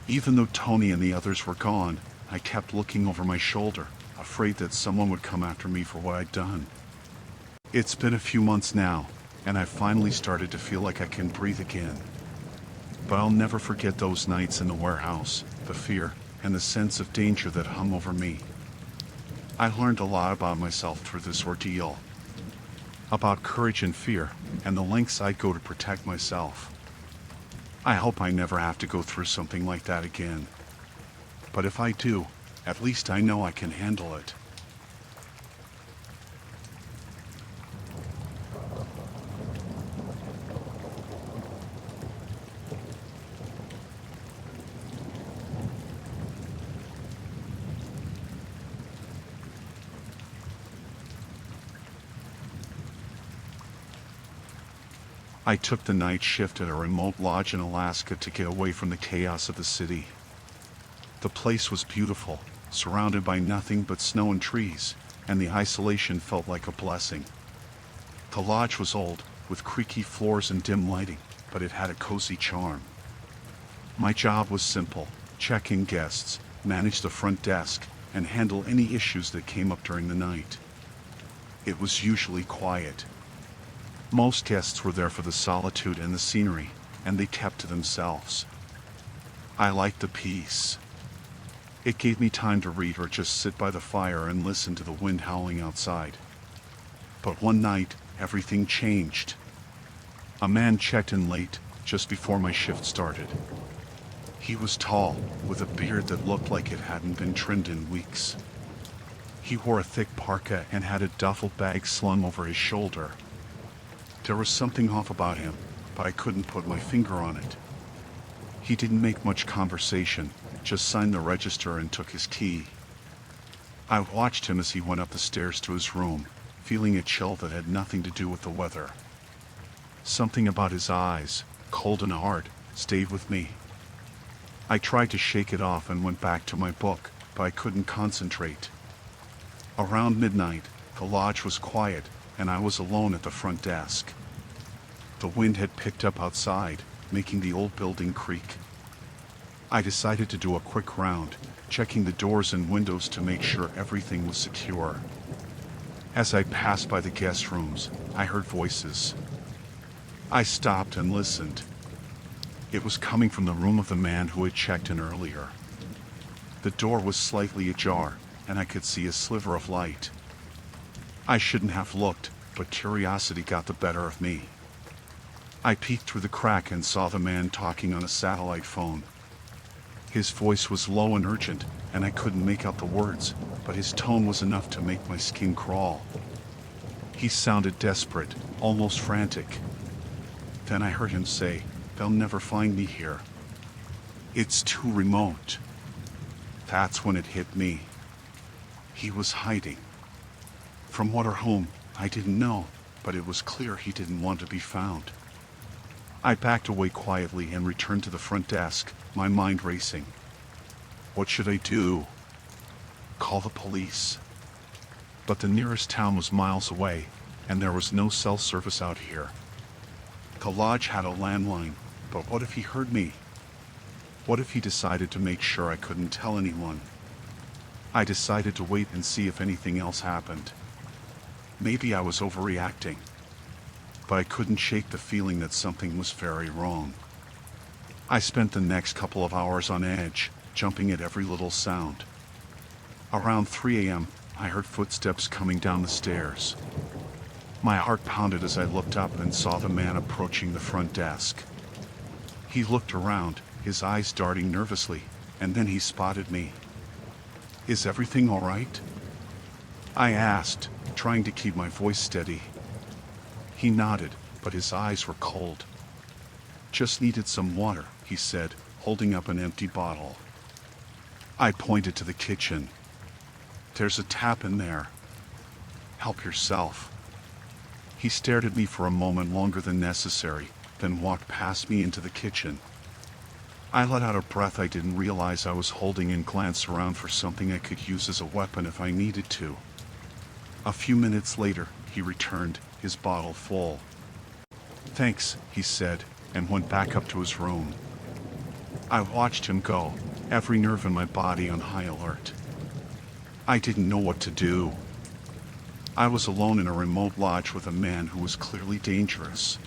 Even though Tony and the others were gone, I kept looking over my shoulder, afraid that someone would come after me for what I'd done. It's been a few months now, and I finally started to feel like I can breathe again. But I'll never forget those nights in the warehouse, the fear, and the sense of danger that hung over me. I learned a lot about myself through this ordeal. About courage and fear, and the lengths I'd go to protect myself. I hope I never have to go through something like that again. But if I do, at least I know I can handle it. I took the night shift at a remote lodge in Alaska to get away from the chaos of the city. The place was beautiful, surrounded by nothing but snow and trees, and the isolation felt like a blessing. The lodge was old, with creaky floors and dim lighting, but it had a cozy charm. My job was simple: check in guests, manage the front desk, and handle any issues that came up during the night. It was usually quiet. Most guests were there for the solitude and the scenery, and they kept to themselves. I liked the peace. It gave me time to read or just sit by the fire and listen to the wind howling outside. But one night, everything changed. A man checked in late, just before my shift started. He was tall, with a beard that looked like it hadn't been trimmed in weeks. He wore a thick parka and had a duffel bag slung over his shoulder. There was something off about him, but I couldn't put my finger on it. He didn't make much conversation, just signed the register and took his key. I watched him as he went up the stairs to his room, feeling a chill that had nothing to do with the weather. Something about his eyes, cold and hard, stayed with me. I tried to shake it off and went back to my book, but I couldn't concentrate. Around midnight, the lodge was quiet, and I was alone at the front desk. The wind had picked up outside, making the old building creak. I decided to do a quick round, checking the doors and windows to make sure everything was secure. As I passed by the guest rooms, I heard voices. I stopped and listened. It was coming from the room of the man who had checked in earlier. The door was slightly ajar, and I could see a sliver of light. I shouldn't have looked, but curiosity got the better of me. I peeked through the crack and saw the man talking on a satellite phone. His voice was low and urgent, and I couldn't make out the words, but his tone was enough to make my skin crawl. He sounded desperate, almost frantic. Then I heard him say, "They'll never find me here. It's too remote." That's when it hit me. He was hiding. From what or whom, I didn't know, but it was clear he didn't want to be found. I backed away quietly and returned to the front desk, my mind racing. What should I do? Call the police. But the nearest town was miles away, and there was no cell service out here. The lodge had a landline, but what if he heard me? What if he decided to make sure I couldn't tell anyone? I decided to wait and see if anything else happened. Maybe I was overreacting, but I couldn't shake the feeling that something was very wrong. I spent the next couple of hours on edge, jumping at every little sound. Around 3 a.m., I heard footsteps coming down the stairs. My heart pounded as I looked up and saw the man approaching the front desk. He looked around, his eyes darting nervously, and then he spotted me. "Is everything all right?" I asked, trying to keep my voice steady. He nodded, but his eyes were cold. "Just needed some water," he said, holding up an empty bottle. I pointed to the kitchen. There's a tap in there. Help yourself." He stared at me for a moment longer than necessary, then walked past me into the kitchen. I let out a breath I didn't realize I was holding and glanced around for something I could use as a weapon if I needed to. A few minutes later, he returned, his bottle full. "Thanks," he said, and went back up to his room. I watched him go, every nerve in my body on high alert. I didn't know what to do. I was alone in a remote lodge with a man who was clearly dangerous.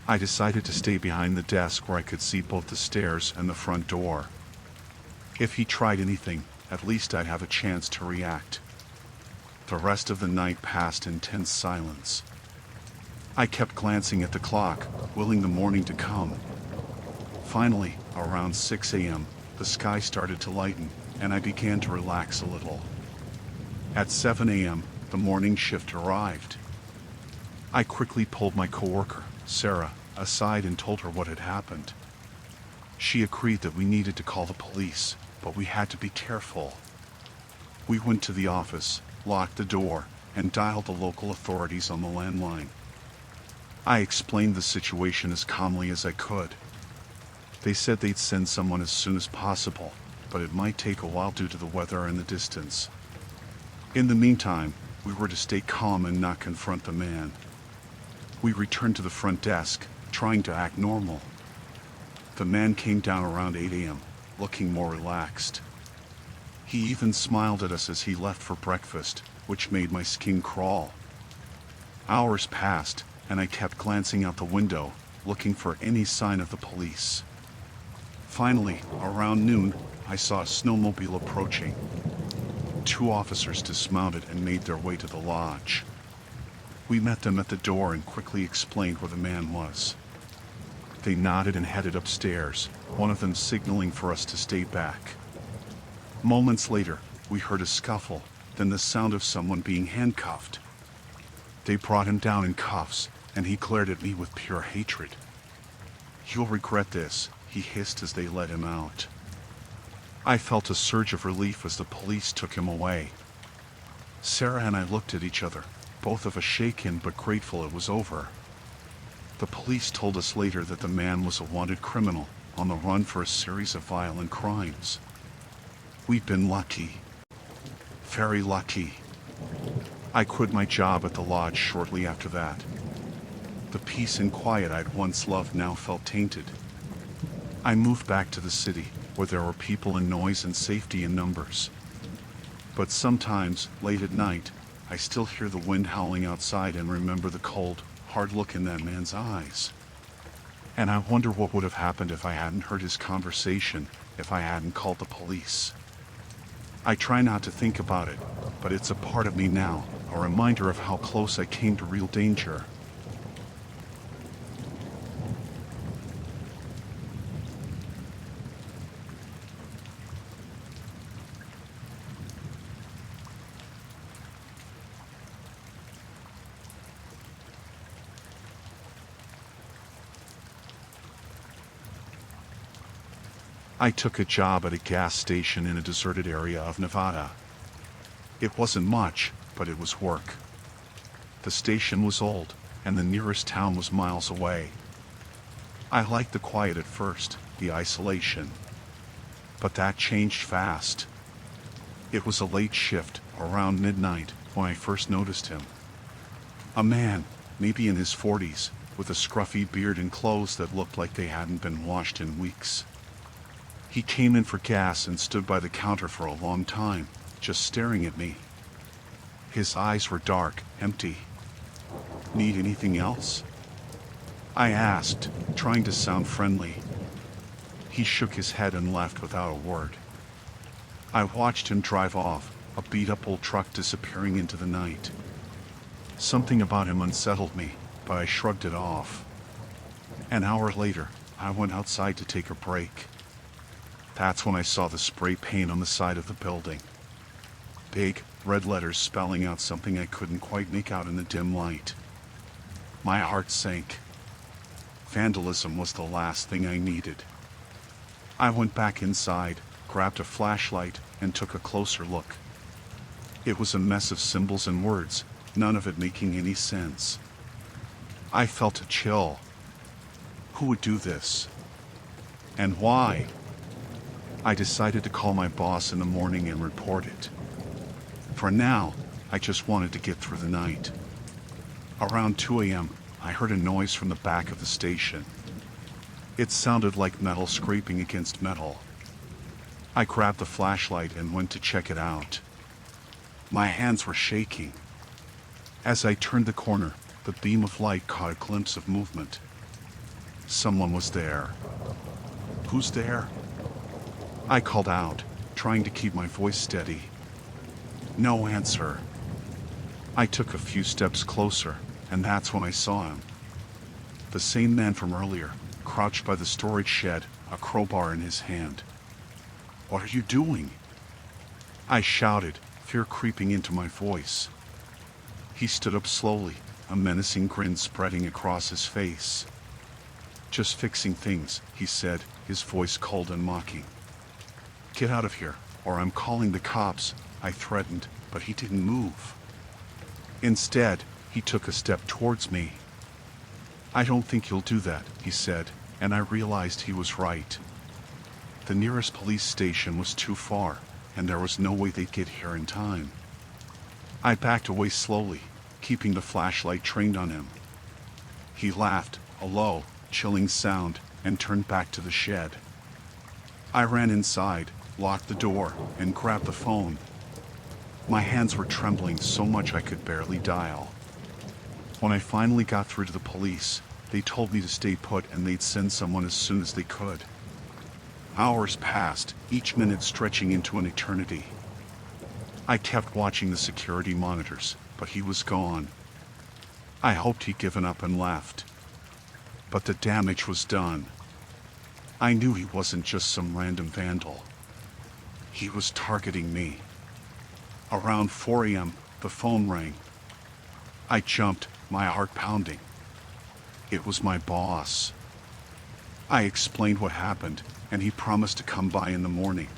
I decided to stay behind the desk where I could see both the stairs and the front door. If he tried anything, at least I'd have a chance to react. The rest of the night passed in tense silence. I kept glancing at the clock, willing the morning to come. Finally, around 6 a.m., the sky started to lighten, and I began to relax a little. At 7 a.m., the morning shift arrived. I quickly pulled my coworker, Sarah, aside and told her what had happened. She agreed that we needed to call the police, but we had to be careful. We went to the office, locked the door, and dialed the local authorities on the landline. I explained the situation as calmly as I could. They said they'd send someone as soon as possible, but it might take a while due to the weather and the distance. In the meantime, we were to stay calm and not confront the man. We returned to the front desk, trying to act normal. The man came down around 8 a.m., looking more relaxed. He even smiled at us as he left for breakfast, which made my skin crawl. Hours passed, and I kept glancing out the window, looking for any sign of the police. Finally, around noon, I saw a snowmobile approaching. 2 officers dismounted and made their way to the lodge. We met them at the door and quickly explained where the man was. They nodded and headed upstairs, one of them signaling for us to stay back. Moments later, we heard a scuffle, then the sound of someone being handcuffed. They brought him down in cuffs, and he glared at me with pure hatred. "You'll regret this," he hissed as they let him out. I felt a surge of relief as the police took him away. Sarah and I looked at each other, both of us shaken but grateful it was over. The police told us later that the man was a wanted criminal, on the run for a series of violent crimes. We'd been lucky. Very lucky. I quit my job at the lodge shortly after that. The peace and quiet I'd once loved now felt tainted. I moved back to the city, where there were people and noise and safety in numbers. But sometimes, late at night, I still hear the wind howling outside and remember the cold, hard look in that man's eyes. And I wonder what would have happened if I hadn't heard his conversation, if I hadn't called the police. I try not to think about it, but it's a part of me now, a reminder of how close I came to real danger. I took a job at a gas station in a deserted area of Nevada. It wasn't much, but it was work. The station was old, and the nearest town was miles away. I liked the quiet at first, the isolation. But that changed fast. It was a late shift, around midnight, when I first noticed him. A man, maybe in his 40s, with a scruffy beard and clothes that looked like they hadn't been washed in weeks. He came in for gas and stood by the counter for a long time, just staring at me. His eyes were dark, empty. "Need anything else?" I asked, trying to sound friendly. He shook his head and left without a word. I watched him drive off, a beat-up old truck disappearing into the night. Something about him unsettled me, but I shrugged it off. An hour later, I went outside to take a break. That's when I saw the spray paint on the side of the building. Big, red letters spelling out something I couldn't quite make out in the dim light. My heart sank. Vandalism was the last thing I needed. I went back inside, grabbed a flashlight, and took a closer look. It was a mess of symbols and words, none of it making any sense. I felt a chill. Who would do this? And why? I decided to call my boss in the morning and report it. For now, I just wanted to get through the night. Around 2 a.m., I heard a noise from the back of the station. It sounded like metal scraping against metal. I grabbed the flashlight and went to check it out. My hands were shaking. As I turned the corner, the beam of light caught a glimpse of movement. Someone was there. Who's there? I called out, trying to keep my voice steady. No answer. I took a few steps closer, and that's when I saw him. The same man from earlier, crouched by the storage shed, a crowbar in his hand. What are you doing? I shouted, fear creeping into my voice. He stood up slowly, a menacing grin spreading across his face. Just fixing things, he said, his voice cold and mocking. Get out of here, or I'm calling the cops, I threatened, but he didn't move. Instead, he took a step towards me. I don't think you'll do that, he said, and I realized he was right. The nearest police station was too far, and there was no way they'd get here in time. I backed away slowly, keeping the flashlight trained on him. He laughed, a low, chilling sound, and turned back to the shed. I ran inside, locked the door, and grabbed the phone. My hands were trembling so much I could barely dial. When I finally got through to the police, they told me to stay put and they'd send someone as soon as they could. Hours passed, each minute stretching into an eternity. I kept watching the security monitors, but he was gone. I hoped he'd given up and left. But the damage was done. I knew he wasn't just some random vandal. He was targeting me. Around 4 a.m., the phone rang. I jumped, my heart pounding. It was my boss. I explained what happened, and he promised to come by in the morning.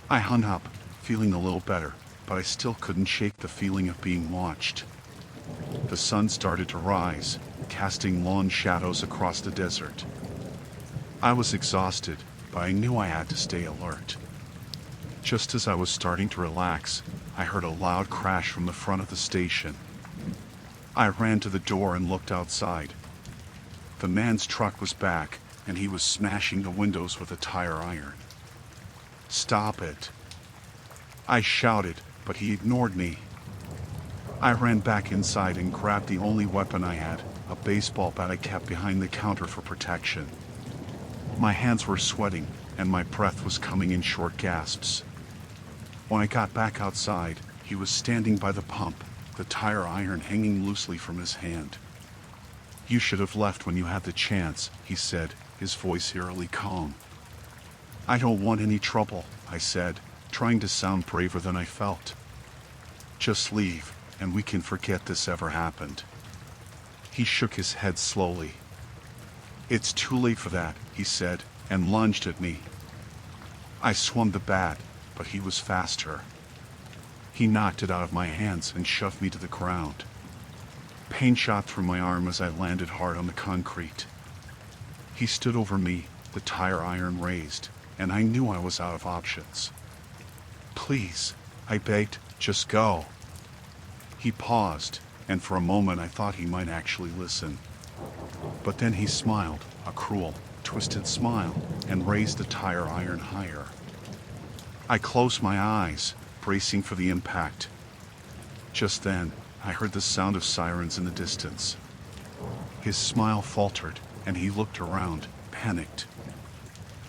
I hung up, feeling a little better, but I still couldn't shake the feeling of being watched. The sun started to rise, casting long shadows across the desert. I was exhausted, but I knew I had to stay alert. Just as I was starting to relax, I heard a loud crash from the front of the station. I ran to the door and looked outside. The man's truck was back, and he was smashing the windows with a tire iron. Stop it! I shouted, but he ignored me. I ran back inside and grabbed the only weapon I had, a baseball bat I kept behind the counter for protection. My hands were sweating, and my breath was coming in short gasps. When I got back outside, he was standing by the pump, the tire iron hanging loosely from his hand. You should have left when you had the chance, he said, his voice eerily calm. I don't want any trouble, I said, trying to sound braver than I felt. Just leave, and we can forget this ever happened. He shook his head slowly. It's too late for that, he said, and lunged at me. I swung the bat, but he was faster. He knocked it out of my hands and shoved me to the ground. Pain shot through my arm as I landed hard on the concrete. He stood over me, the tire iron raised, and I knew I was out of options. Please, I begged, just go. He paused, and for a moment I thought he might actually listen. But then he smiled, a cruel, twisted smile, and raised the tire iron higher. I closed my eyes, bracing for the impact. Just then, I heard the sound of sirens in the distance. His smile faltered, and he looked around, panicked.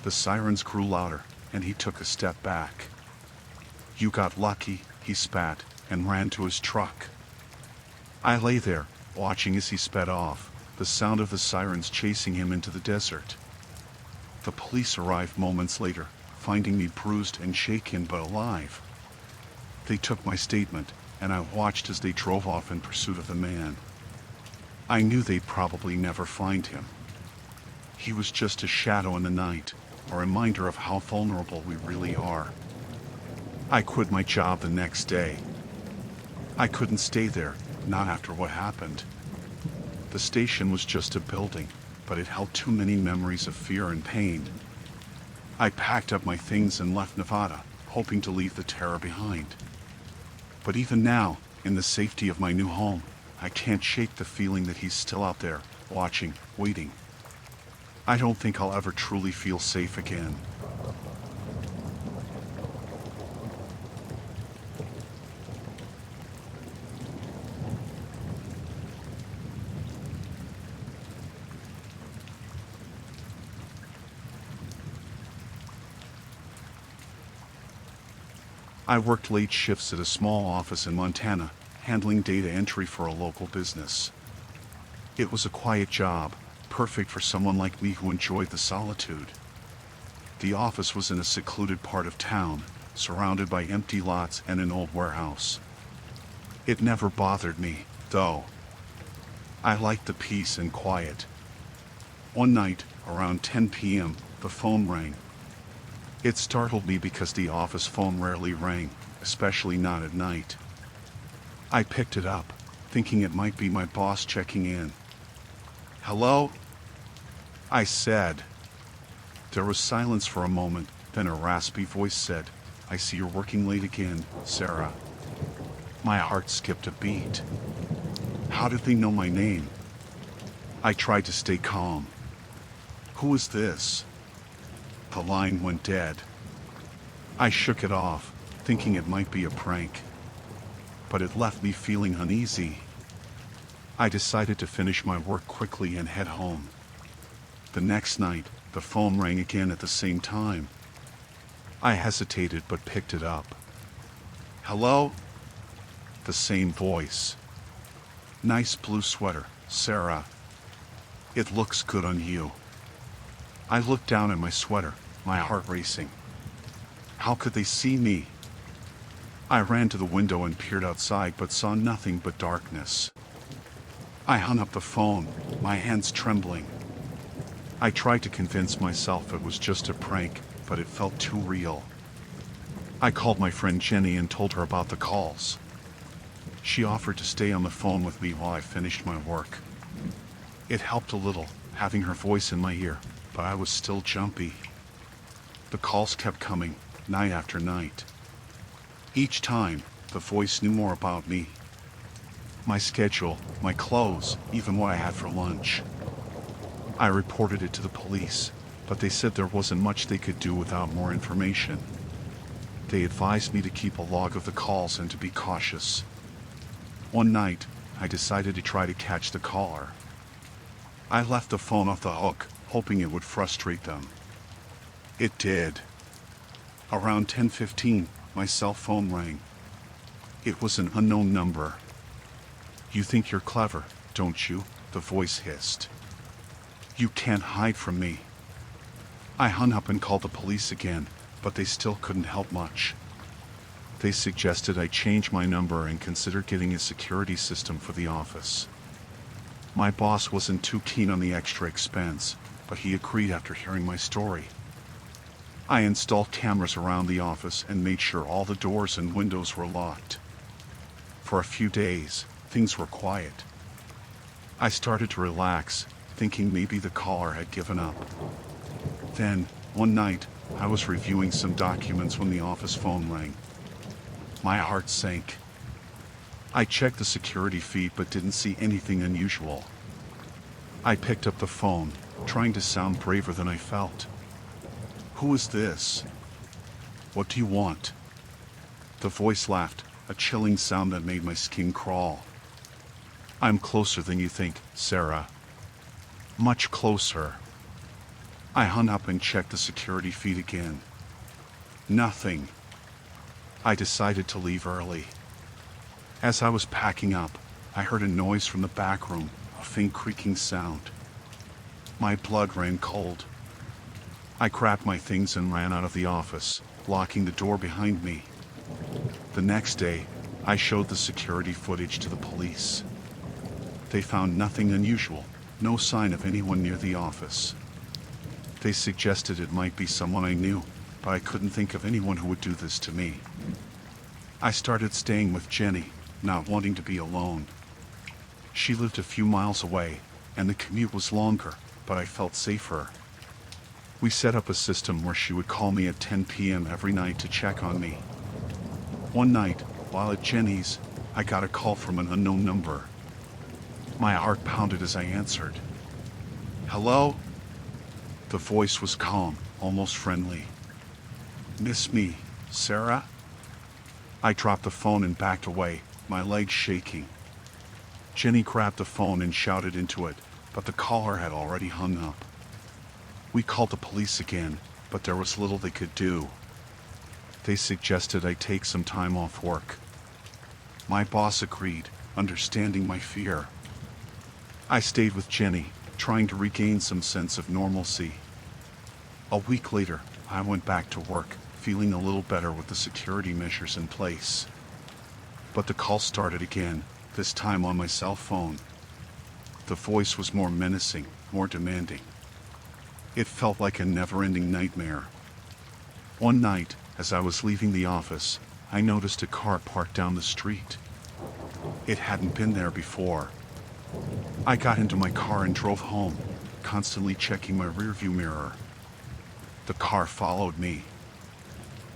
The sirens grew louder, and he took a step back. You got lucky, he spat, and ran to his truck. I lay there, watching as he sped off, the sound of the sirens chasing him into the desert. The police arrived moments later, finding me bruised and shaken but alive. They took my statement, and I watched as they drove off in pursuit of the man. I knew they'd probably never find him. He was just a shadow in the night, a reminder of how vulnerable we really are. I quit my job the next day. I couldn't stay there, not after what happened. The station was just a building, but it held too many memories of fear and pain. I packed up my things and left Nevada, hoping to leave the terror behind. But even now, in the safety of my new home, I can't shake the feeling that he's still out there, watching, waiting. I don't think I'll ever truly feel safe again. I worked late shifts at a small office in Montana, handling data entry for a local business. It was a quiet job, perfect for someone like me who enjoyed the solitude. The office was in a secluded part of town, surrounded by empty lots and an old warehouse. It never bothered me, though. I liked the peace and quiet. One night, around 10 p.m., the phone rang. It startled me because the office phone rarely rang, especially not at night. I picked it up, thinking it might be my boss checking in. "Hello?" I said. There was silence for a moment, then a raspy voice said, "I see you're working late again, Sarah." My heart skipped a beat. How did they know my name? I tried to stay calm. "Who is this?" The line went dead. I shook it off, thinking it might be a prank. But it left me feeling uneasy. I decided to finish my work quickly and head home. The next night, the phone rang again at the same time. I hesitated but picked it up. "Hello?" The same voice. "Nice blue sweater, Sarah. It looks good on you." I looked down at my sweater, my heart racing. How could they see me? I ran to the window and peered outside but saw nothing but darkness. I hung up the phone, my hands trembling. I tried to convince myself it was just a prank, but it felt too real. I called my friend Jenny and told her about the calls. She offered to stay on the phone with me while I finished my work. It helped a little, having her voice in my ear, but I was still jumpy. The calls kept coming, night after night. Each time, the voice knew more about me. My schedule, my clothes, even what I had for lunch. I reported it to the police, but they said there wasn't much they could do without more information. They advised me to keep a log of the calls and to be cautious. One night, I decided to try to catch the caller. I left the phone off the hook, hoping it would frustrate them. It did. Around 10:15, my cell phone rang. It was an unknown number. "You think you're clever, don't you?" the voice hissed. "You can't hide from me." I hung up and called the police again, but they still couldn't help much. They suggested I change my number and consider getting a security system for the office. My boss wasn't too keen on the extra expense, but he agreed after hearing my story. I installed cameras around the office and made sure all the doors and windows were locked. For a few days, things were quiet. I started to relax, thinking maybe the caller had given up. Then, one night, I was reviewing some documents when the office phone rang. My heart sank. I checked the security feed but didn't see anything unusual. I picked up the phone, trying to sound braver than I felt. "Who is this? What do you want?" The voice laughed, a chilling sound that made my skin crawl. "I'm closer than you think, Sarah. Much closer." I hung up and checked the security feed again. Nothing. I decided to leave early. As I was packing up, I heard a noise from the back room, a faint creaking sound. My blood ran cold. I grabbed my things and ran out of the office, locking the door behind me. The next day, I showed the security footage to the police. They found nothing unusual, no sign of anyone near the office. They suggested it might be someone I knew, but I couldn't think of anyone who would do this to me. I started staying with Jenny, not wanting to be alone. She lived a few miles away, and the commute was longer, but I felt safer. We set up a system where she would call me at 10 p.m. every night to check on me. One night, while at Jenny's, I got a call from an unknown number. My heart pounded as I answered. "Hello?" The voice was calm, almost friendly. "Miss me, Sarah?" I dropped the phone and backed away, my legs shaking. Jenny grabbed the phone and shouted into it, but the caller had already hung up. We called the police again, but there was little they could do. They suggested I take some time off work. My boss agreed, understanding my fear. I stayed with Jenny, trying to regain some sense of normalcy. A week later, I went back to work, feeling a little better with the security measures in place. But the call started again, this time on my cell phone. The voice was more menacing, more demanding. It felt like a never-ending nightmare. One night, as I was leaving the office, I noticed a car parked down the street. It hadn't been there before. I got into my car and drove home, constantly checking my rearview mirror. The car followed me.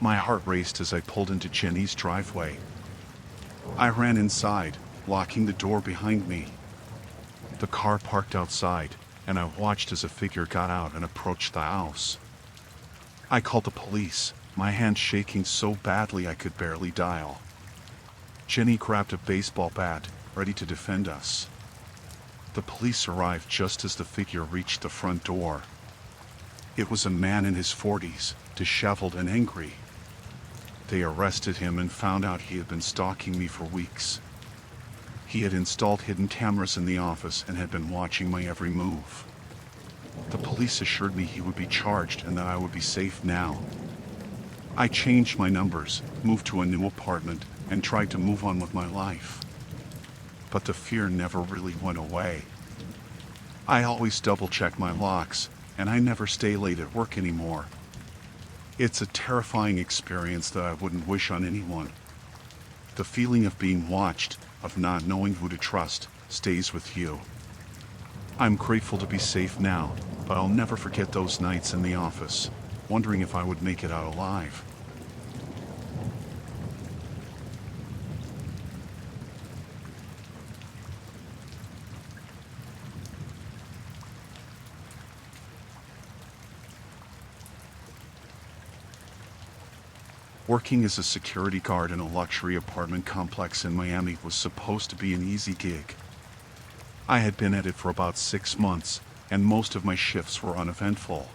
My heart raced as I pulled into Jenny's driveway. I ran inside, locking the door behind me. The car parked outside, and I watched as a figure got out and approached the house. I called the police, my hand shaking so badly I could barely dial. Jenny grabbed a baseball bat, ready to defend us. The police arrived just as the figure reached the front door. It was a man in his 40s, disheveled and angry. They arrested him and found out he had been stalking me for weeks. He had installed hidden cameras in the office and had been watching my every move. The police assured me he would be charged and that I would be safe now. I changed my numbers, moved to a new apartment, and tried to move on with my life. But the fear never really went away. I always double-check my locks, and I never stay late at work anymore. It's a terrifying experience that I wouldn't wish on anyone. The feeling of being watched, of not knowing who to trust, stays with you. I'm grateful to be safe now, but I'll never forget those nights in the office, wondering if I would make it out alive. Working as a security guard in a luxury apartment complex in Miami was supposed to be an easy gig. I had been at it for about 6 months, and most of my shifts were uneventful.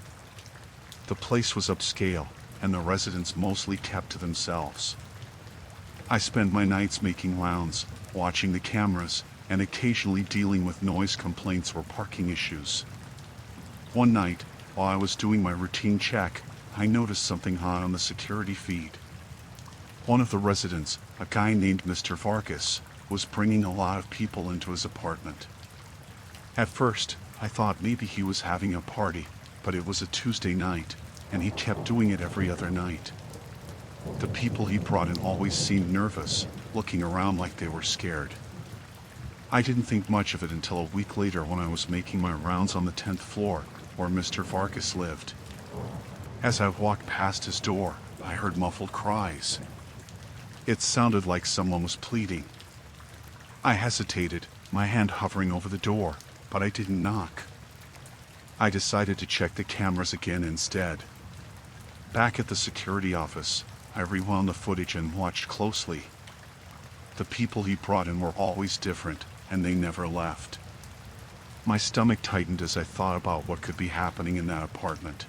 The place was upscale, and the residents mostly kept to themselves. I spent my nights making rounds, watching the cameras, and occasionally dealing with noise complaints or parking issues. One night, while I was doing my routine check, I noticed something odd on the security feed. One of the residents, a guy named Mr. Vargas, was bringing a lot of people into his apartment. At first, I thought maybe he was having a party, but it was a Tuesday night, and he kept doing it every other night. The people he brought in always seemed nervous, looking around like they were scared. I didn't think much of it until a week later when I was making my rounds on the 10th floor, where Mr. Vargas lived. As I walked past his door, I heard muffled cries. It sounded like someone was pleading. I hesitated, my hand hovering over the door, but I didn't knock. I decided to check the cameras again instead. Back at the security office, I rewound the footage and watched closely. The people he brought in were always different, and they never left. My stomach tightened as I thought about what could be happening in that apartment.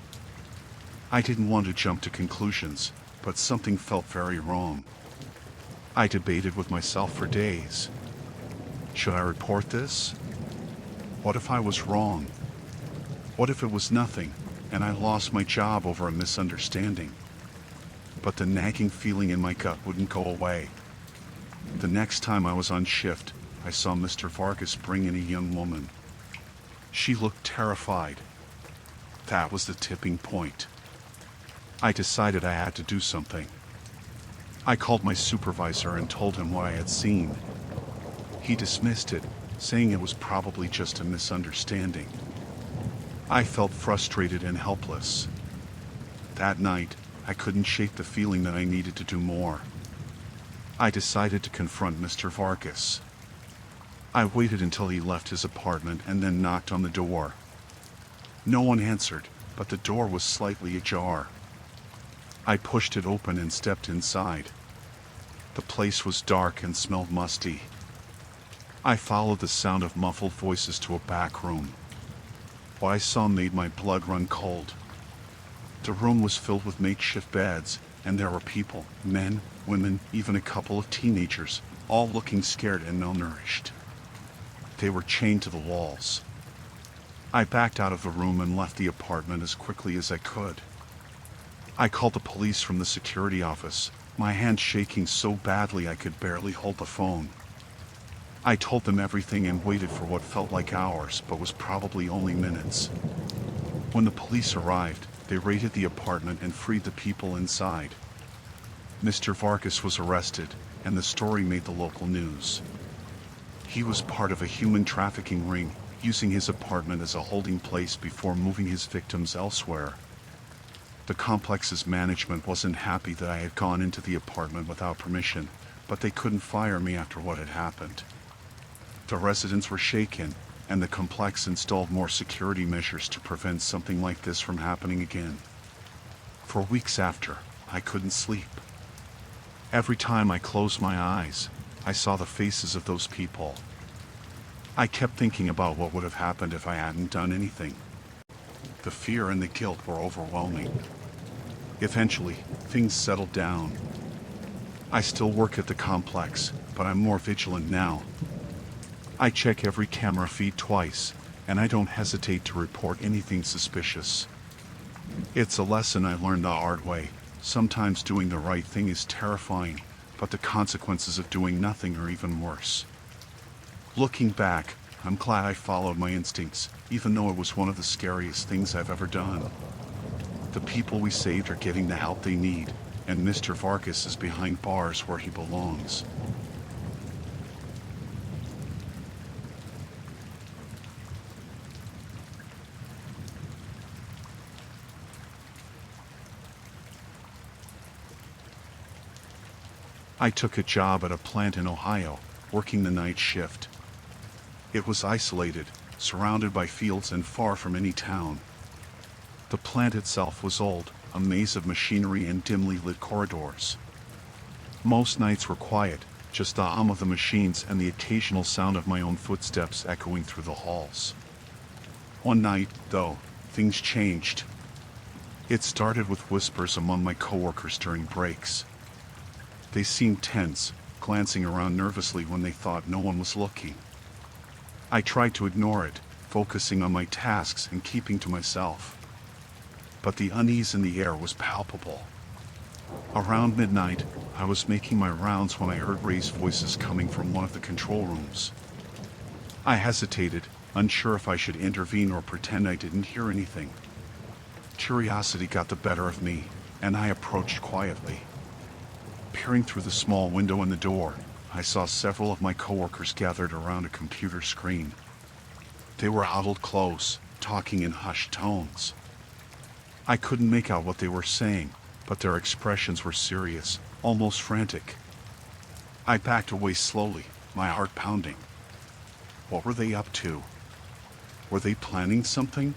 I didn't want to jump to conclusions, but something felt very wrong. I debated with myself for days. Should I report this? What if I was wrong? What if it was nothing, and I lost my job over a misunderstanding? But the nagging feeling in my gut wouldn't go away. The next time I was on shift, I saw Mr. Vargas bring in a young woman. She looked terrified. That was the tipping point. I decided I had to do something. I called my supervisor and told him what I had seen. He dismissed it, saying it was probably just a misunderstanding. I felt frustrated and helpless. That night, I couldn't shake the feeling that I needed to do more. I decided to confront Mr. Vargas. I waited until he left his apartment and then knocked on the door. No one answered, but the door was slightly ajar. I pushed it open and stepped inside. The place was dark and smelled musty. I followed the sound of muffled voices to a back room. What I saw made my blood run cold. The room was filled with makeshift beds, and there were people, men, women, even a couple of teenagers, all looking scared and malnourished. They were chained to the walls. I backed out of the room and left the apartment as quickly as I could. I called the police from the security office, my hands shaking so badly I could barely hold the phone. I told them everything and waited for what felt like hours, but was probably only minutes. When the police arrived, they raided the apartment and freed the people inside. Mr. Vargas was arrested, and the story made the local news. He was part of a human trafficking ring, using his apartment as a holding place before moving his victims elsewhere. The complex's management wasn't happy that I had gone into the apartment without permission, but they couldn't fire me after what had happened. The residents were shaken, and the complex installed more security measures to prevent something like this from happening again. For weeks after, I couldn't sleep. Every time I closed my eyes, I saw the faces of those people. I kept thinking about what would have happened if I hadn't done anything. The fear and the guilt were overwhelming. Eventually, things settled down. I still work at the complex, but I'm more vigilant now. I check every camera feed twice, and I don't hesitate to report anything suspicious. It's a lesson I learned the hard way. Sometimes doing the right thing is terrifying, but the consequences of doing nothing are even worse. Looking back, I'm glad I followed my instincts, even though it was one of the scariest things I've ever done. The people we saved are getting the help they need, and Mr. Vargas is behind bars where he belongs. I took a job at a plant in Ohio, working the night shift. It was isolated, surrounded by fields and far from any town. The plant itself was old, a maze of machinery and dimly lit corridors. Most nights were quiet, just the hum of the machines and the occasional sound of my own footsteps echoing through the halls. One night, though, things changed. It started with whispers among my coworkers during breaks. They seemed tense, glancing around nervously when they thought no one was looking. I tried to ignore it, focusing on my tasks and keeping to myself. But the unease in the air was palpable. Around midnight, I was making my rounds when I heard raised voices coming from one of the control rooms. I hesitated, unsure if I should intervene or pretend I didn't hear anything. Curiosity got the better of me, and I approached quietly. Peering through the small window in the door, I saw several of my coworkers gathered around a computer screen. They were huddled close, talking in hushed tones. I couldn't make out what they were saying, but their expressions were serious, almost frantic. I backed away slowly, my heart pounding. What were they up to? Were they planning something?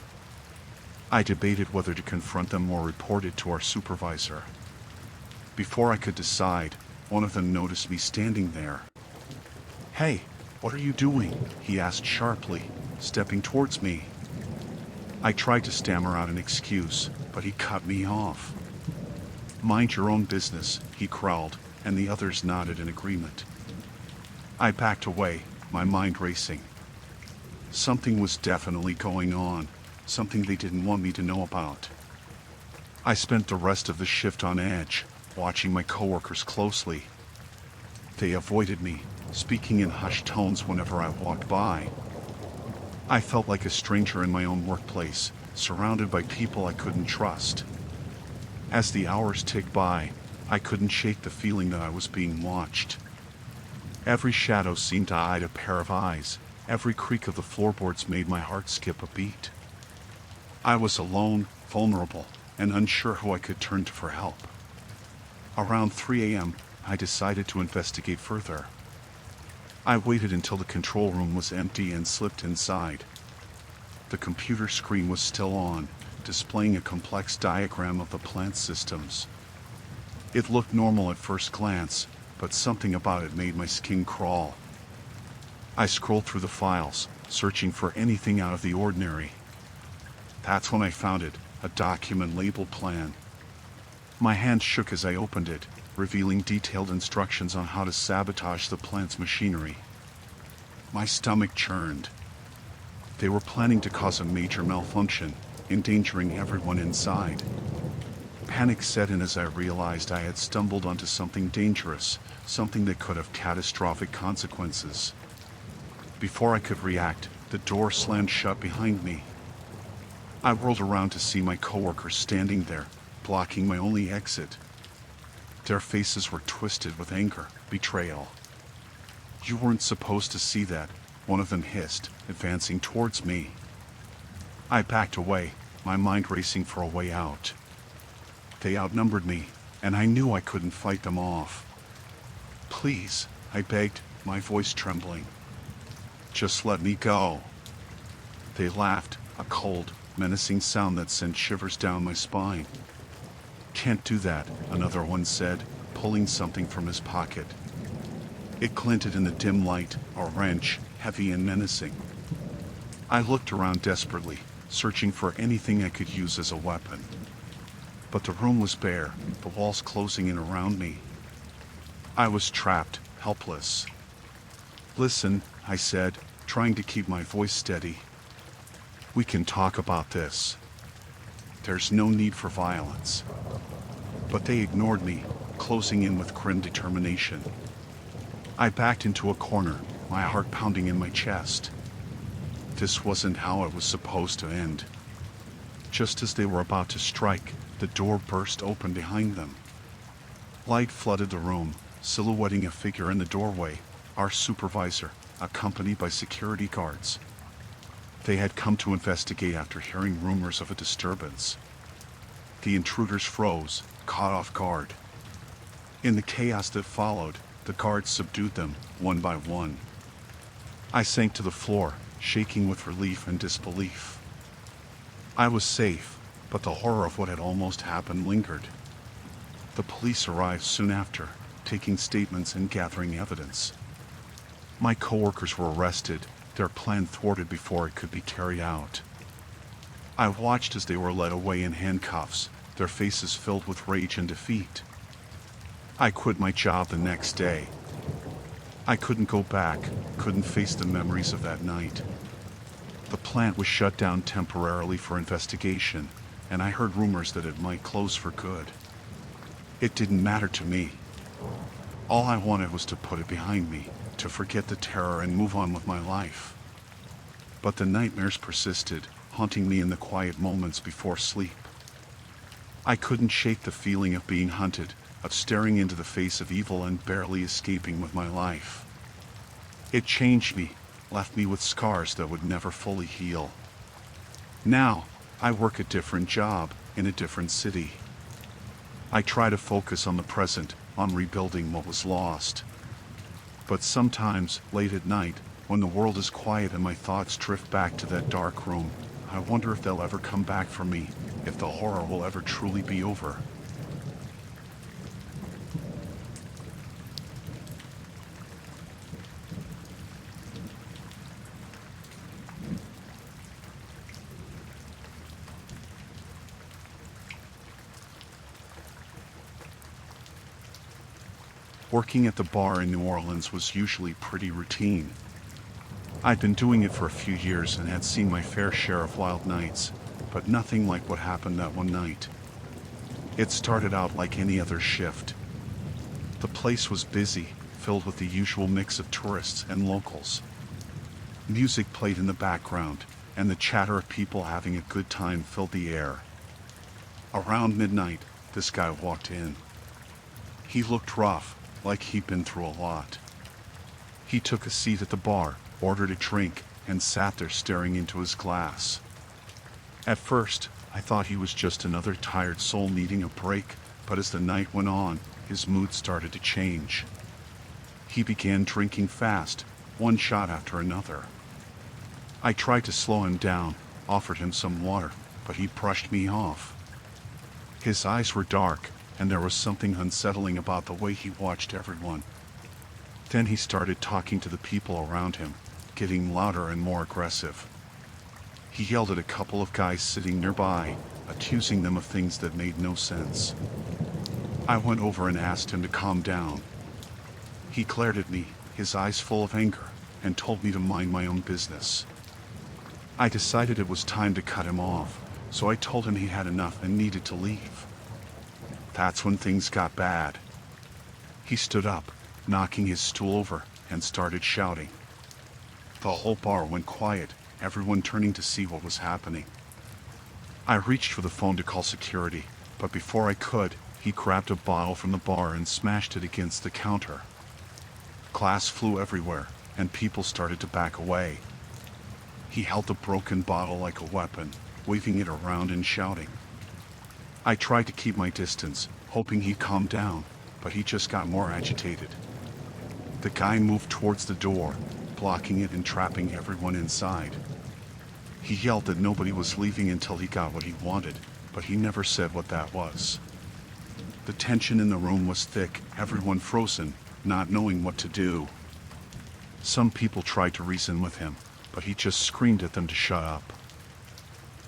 I debated whether to confront them or report it to our supervisor. Before I could decide, one of them noticed me standing there. "Hey, what are you doing?" he asked sharply, stepping towards me. I tried to stammer out an excuse, but he cut me off. "Mind your own business," he growled, and the others nodded in agreement. I backed away, my mind racing. Something was definitely going on, something they didn't want me to know about. I spent the rest of the shift on edge, watching my coworkers closely. They avoided me, speaking in hushed tones whenever I walked by. I felt like a stranger in my own workplace, surrounded by people I couldn't trust. As the hours ticked by, I couldn't shake the feeling that I was being watched. Every shadow seemed to hide a pair of eyes. Every creak of the floorboards made my heart skip a beat. I was alone, vulnerable, and unsure who I could turn to for help. Around 3 a.m., I decided to investigate further. I waited until the control room was empty and slipped inside. The computer screen was still on, displaying a complex diagram of the plant systems. It looked normal at first glance, but something about it made my skin crawl. I scrolled through the files, searching for anything out of the ordinary. That's when I found it, a document labeled Plan. My hand shook as I opened it, revealing detailed instructions on how to sabotage the plant's machinery. My stomach churned. They were planning to cause a major malfunction, endangering everyone inside. Panic set in as I realized I had stumbled onto something dangerous, something that could have catastrophic consequences. Before I could react, the door slammed shut behind me. I whirled around to see my coworkers standing there, blocking my only exit. Their faces were twisted with anger, betrayal. "You weren't supposed to see that," one of them hissed, advancing towards me. I backed away, my mind racing for a way out. They outnumbered me, and I knew I couldn't fight them off. "Please," I begged, my voice trembling. "Just let me go." They laughed, a cold, menacing sound that sent shivers down my spine. "Can't do that," another one said, pulling something from his pocket. It glinted in the dim light, a wrench, heavy and menacing. I looked around desperately, searching for anything I could use as a weapon. But the room was bare, the walls closing in around me. I was trapped, helpless. "Listen," I said, trying to keep my voice steady. "We can talk about this. There's no need for violence." But they ignored me, closing in with grim determination. I backed into a corner, my heart pounding in my chest. This wasn't how it was supposed to end. Just as they were about to strike, the door burst open behind them. Light flooded the room, silhouetting a figure in the doorway, our supervisor, accompanied by security guards. They had come to investigate after hearing rumors of a disturbance. The intruders froze, caught off guard. In the chaos that followed, the guards subdued them, one by one. I sank to the floor, shaking with relief and disbelief. I was safe, but the horror of what had almost happened lingered. The police arrived soon after, taking statements and gathering evidence. My coworkers were arrested, their plan thwarted before it could be carried out. I watched as they were led away in handcuffs, their faces filled with rage and defeat. I quit my job the next day. I couldn't go back, couldn't face the memories of that night. The plant was shut down temporarily for investigation, and I heard rumors that it might close for good. It didn't matter to me. All I wanted was to put it behind me, to forget the terror and move on with my life. But the nightmares persisted, haunting me in the quiet moments before sleep. I couldn't shake the feeling of being hunted, of staring into the face of evil and barely escaping with my life. It changed me, left me with scars that would never fully heal. Now, I work a different job, in a different city. I try to focus on the present, on rebuilding what was lost. But sometimes, late at night, when the world is quiet and my thoughts drift back to that dark room, I wonder if they'll ever come back for me, if the horror will ever truly be over. Working at the bar in New Orleans was usually pretty routine. I'd been doing it for a few years and had seen my fair share of wild nights, but nothing like what happened that one night. It started out like any other shift. The place was busy, filled with the usual mix of tourists and locals. Music played in the background, and the chatter of people having a good time filled the air. Around midnight, this guy walked in. He looked rough, like he'd been through a lot. He took a seat at the bar, ordered a drink, and sat there staring into his glass. At first, I thought he was just another tired soul needing a break, but as the night went on, his mood started to change. He began drinking fast, one shot after another. I tried to slow him down, offered him some water, but he brushed me off. His eyes were dark, and there was something unsettling about the way he watched everyone. Then he started talking to the people around him, getting louder and more aggressive. He yelled at a couple of guys sitting nearby, accusing them of things that made no sense. I went over and asked him to calm down. He glared at me, his eyes full of anger, and told me to mind my own business. I decided it was time to cut him off, so I told him he had enough and needed to leave. That's when things got bad. He stood up, knocking his stool over, and started shouting. The whole bar went quiet, everyone turning to see what was happening. I reached for the phone to call security, but before I could, he grabbed a bottle from the bar and smashed it against the counter. Glass flew everywhere, and people started to back away. He held the broken bottle like a weapon, waving it around and shouting. I tried to keep my distance, hoping he'd calm down, but he just got more agitated. The guy moved towards the door, blocking it and trapping everyone inside. He yelled that nobody was leaving until he got what he wanted, but he never said what that was. The tension in the room was thick, everyone frozen, not knowing what to do. Some people tried to reason with him, but he just screamed at them to shut up.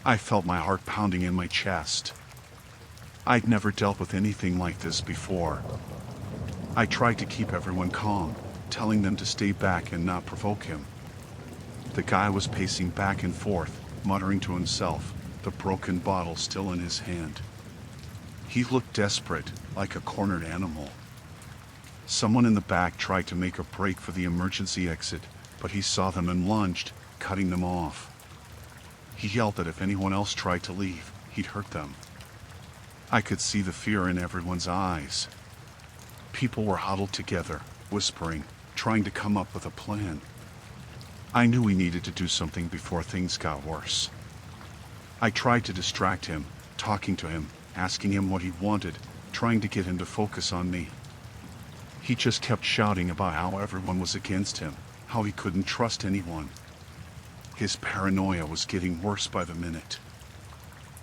I felt my heart pounding in my chest. I'd never dealt with anything like this before. I tried to keep everyone calm, telling them to stay back and not provoke him. The guy was pacing back and forth, muttering to himself, the broken bottle still in his hand. He looked desperate, like a cornered animal. Someone in the back tried to make a break for the emergency exit, but he saw them and lunged, cutting them off. He yelled that if anyone else tried to leave, he'd hurt them. I could see the fear in everyone's eyes. People were huddled together, whispering, trying to come up with a plan. I knew we needed to do something before things got worse. I tried to distract him, talking to him, asking him what he wanted, trying to get him to focus on me. He just kept shouting about how everyone was against him, how he couldn't trust anyone. His paranoia was getting worse by the minute.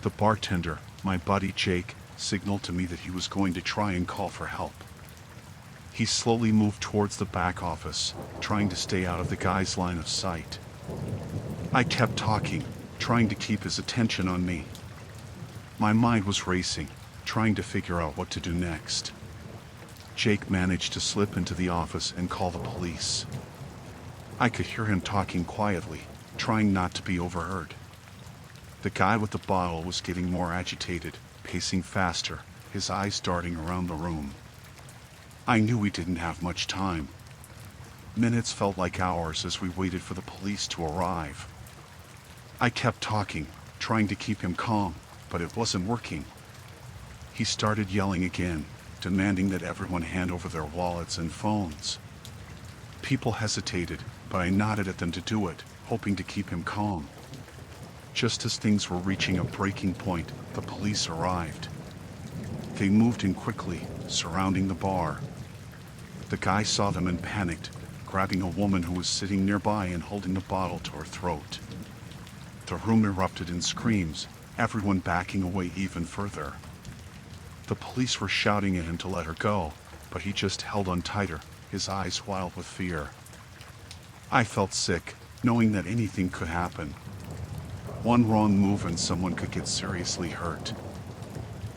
The bartender, my buddy Jake, signaled to me that he was going to try and call for help. He slowly moved towards the back office, trying to stay out of the guy's line of sight. I kept talking, trying to keep his attention on me. My mind was racing, trying to figure out what to do next. Jake managed to slip into the office and call the police. I could hear him talking quietly, trying not to be overheard. The guy with the bottle was getting more agitated, pacing faster, his eyes darting around the room. I knew we didn't have much time. Minutes felt like hours as we waited for the police to arrive. I kept talking, trying to keep him calm, but it wasn't working. He started yelling again, demanding that everyone hand over their wallets and phones. People hesitated, but I nodded at them to do it, hoping to keep him calm. Just as things were reaching a breaking point, the police arrived. They moved in quickly, surrounding the bar. The guy saw them and panicked, grabbing a woman who was sitting nearby and holding the bottle to her throat. The room erupted in screams, everyone backing away even further. The police were shouting at him to let her go, but he just held on tighter, his eyes wild with fear. I felt sick, knowing that anything could happen. One wrong move and someone could get seriously hurt.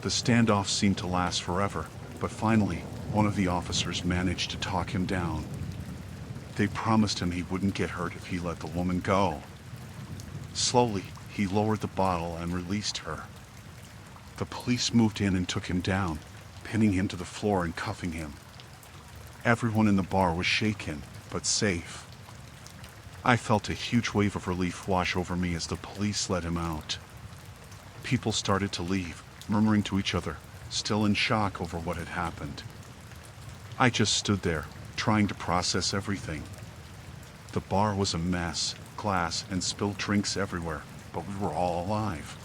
The standoff seemed to last forever, but finally, one of the officers managed to talk him down. They promised him he wouldn't get hurt if he let the woman go. Slowly, he lowered the bottle and released her. The police moved in and took him down, pinning him to the floor and cuffing him. Everyone in the bar was shaken, but safe. I felt a huge wave of relief wash over me as the police let him out. People started to leave, murmuring to each other, still in shock over what had happened. I just stood there, trying to process everything. The bar was a mess, glass and spilled drinks everywhere, but we were all alive.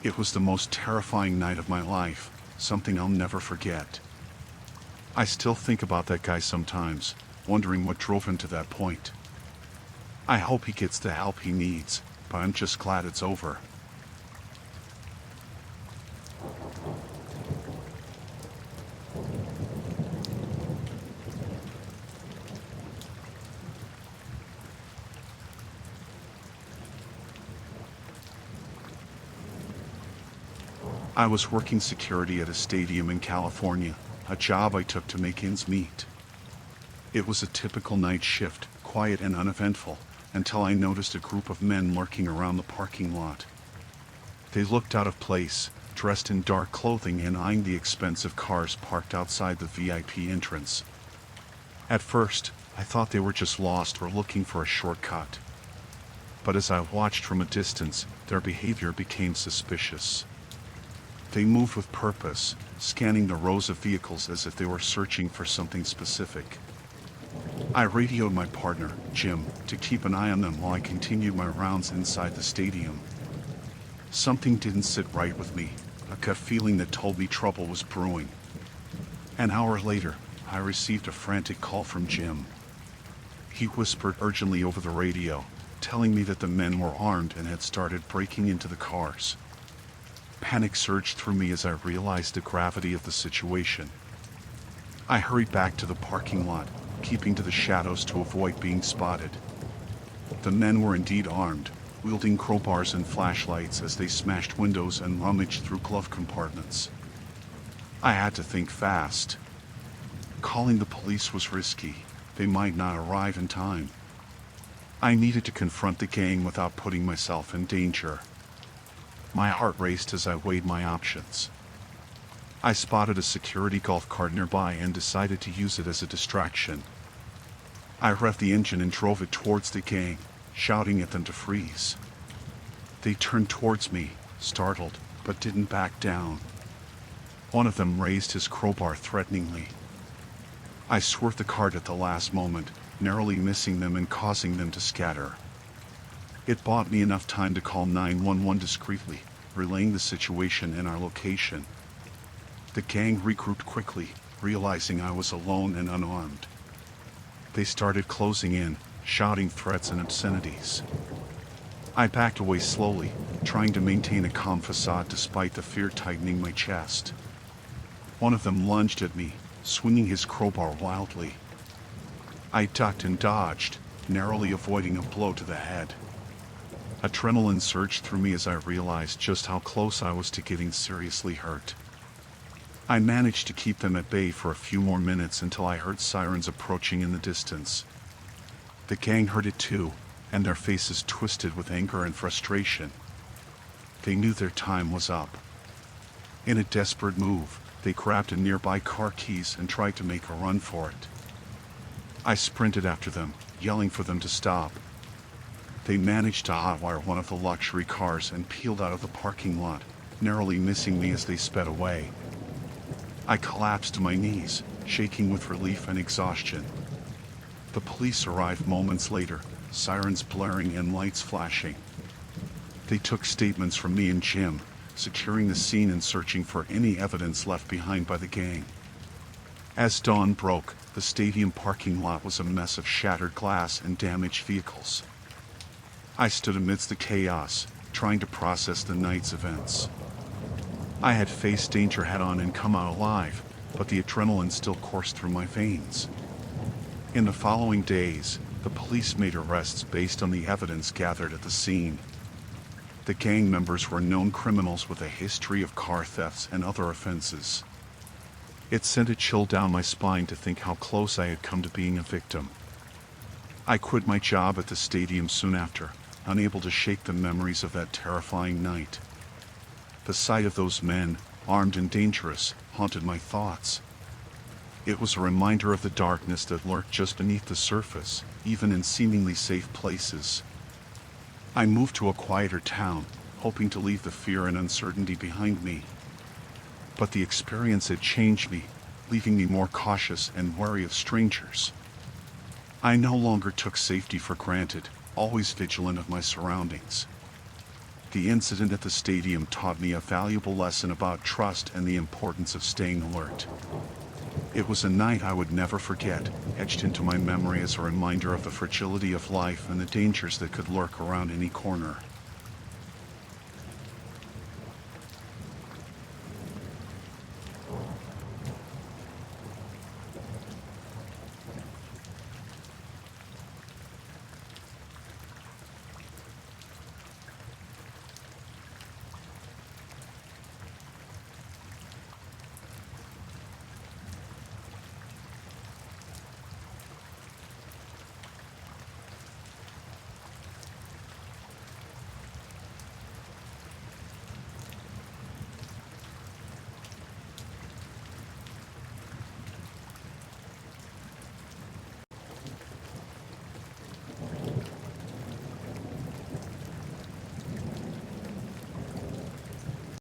It was the most terrifying night of my life, something I'll never forget. I still think about that guy sometimes, wondering what drove him to that point. I hope he gets the help he needs, but I'm just glad it's over. I was working security at a stadium in California, a job I took to make ends meet. It was a typical night shift, quiet and uneventful, until I noticed a group of men lurking around the parking lot. They looked out of place, dressed in dark clothing and eyeing the expensive cars parked outside the VIP entrance. At first, I thought they were just lost or looking for a shortcut. But as I watched from a distance, their behavior became suspicious. They moved with purpose, scanning the rows of vehicles as if they were searching for something specific. I radioed my partner, Jim, to keep an eye on them while I continued my rounds inside the stadium. Something didn't sit right with me, a gut feeling that told me trouble was brewing. An hour later, I received a frantic call from Jim. He whispered urgently over the radio, telling me that the men were armed and had started breaking into the cars. Panic surged through me as I realized the gravity of the situation. I hurried back to the parking lot, keeping to the shadows to avoid being spotted. The men were indeed armed, wielding crowbars and flashlights as they smashed windows and rummaged through glove compartments. I had to think fast. Calling the police was risky. They might not arrive in time. I needed to confront the gang without putting myself in danger. My heart raced as I weighed my options. I spotted a security golf cart nearby and decided to use it as a distraction. I revved the engine and drove it towards the gang, shouting at them to freeze. They turned towards me, startled, but didn't back down. One of them raised his crowbar threateningly. I swerved the cart at the last moment, narrowly missing them and causing them to scatter. It bought me enough time to call 911 discreetly, relaying the situation and our location. The gang regrouped quickly, realizing I was alone and unarmed. They started closing in, shouting threats and obscenities. I backed away slowly, trying to maintain a calm facade despite the fear tightening my chest. One of them lunged at me, swinging his crowbar wildly. I ducked and dodged, narrowly avoiding a blow to the head. Adrenaline surged through me as I realized just how close I was to getting seriously hurt. I managed to keep them at bay for a few more minutes until I heard sirens approaching in the distance. The gang heard it too, and their faces twisted with anger and frustration. They knew their time was up. In a desperate move, they grabbed a nearby car keys and tried to make a run for it. I sprinted after them, yelling for them to stop. They managed to hotwire one of the luxury cars and peeled out of the parking lot, narrowly missing me as they sped away. I collapsed to my knees, shaking with relief and exhaustion. The police arrived moments later, sirens blaring and lights flashing. They took statements from me and Jim, securing the scene and searching for any evidence left behind by the gang. As dawn broke, the stadium parking lot was a mess of shattered glass and damaged vehicles. I stood amidst the chaos, trying to process the night's events. I had faced danger head-on and come out alive, but the adrenaline still coursed through my veins. In the following days, the police made arrests based on the evidence gathered at the scene. The gang members were known criminals with a history of car thefts and other offenses. It sent a chill down my spine to think how close I had come to being a victim. I quit my job at the stadium soon after, unable to shake the memories of that terrifying night. The sight of those men, armed and dangerous, haunted my thoughts. It was a reminder of the darkness that lurked just beneath the surface, even in seemingly safe places. I moved to a quieter town, hoping to leave the fear and uncertainty behind me. But the experience had changed me, leaving me more cautious and wary of strangers. I no longer took safety for granted, always vigilant of my surroundings. The incident at the stadium taught me a valuable lesson about trust and the importance of staying alert. It was a night I would never forget, etched into my memory as a reminder of the fragility of life and the dangers that could lurk around any corner.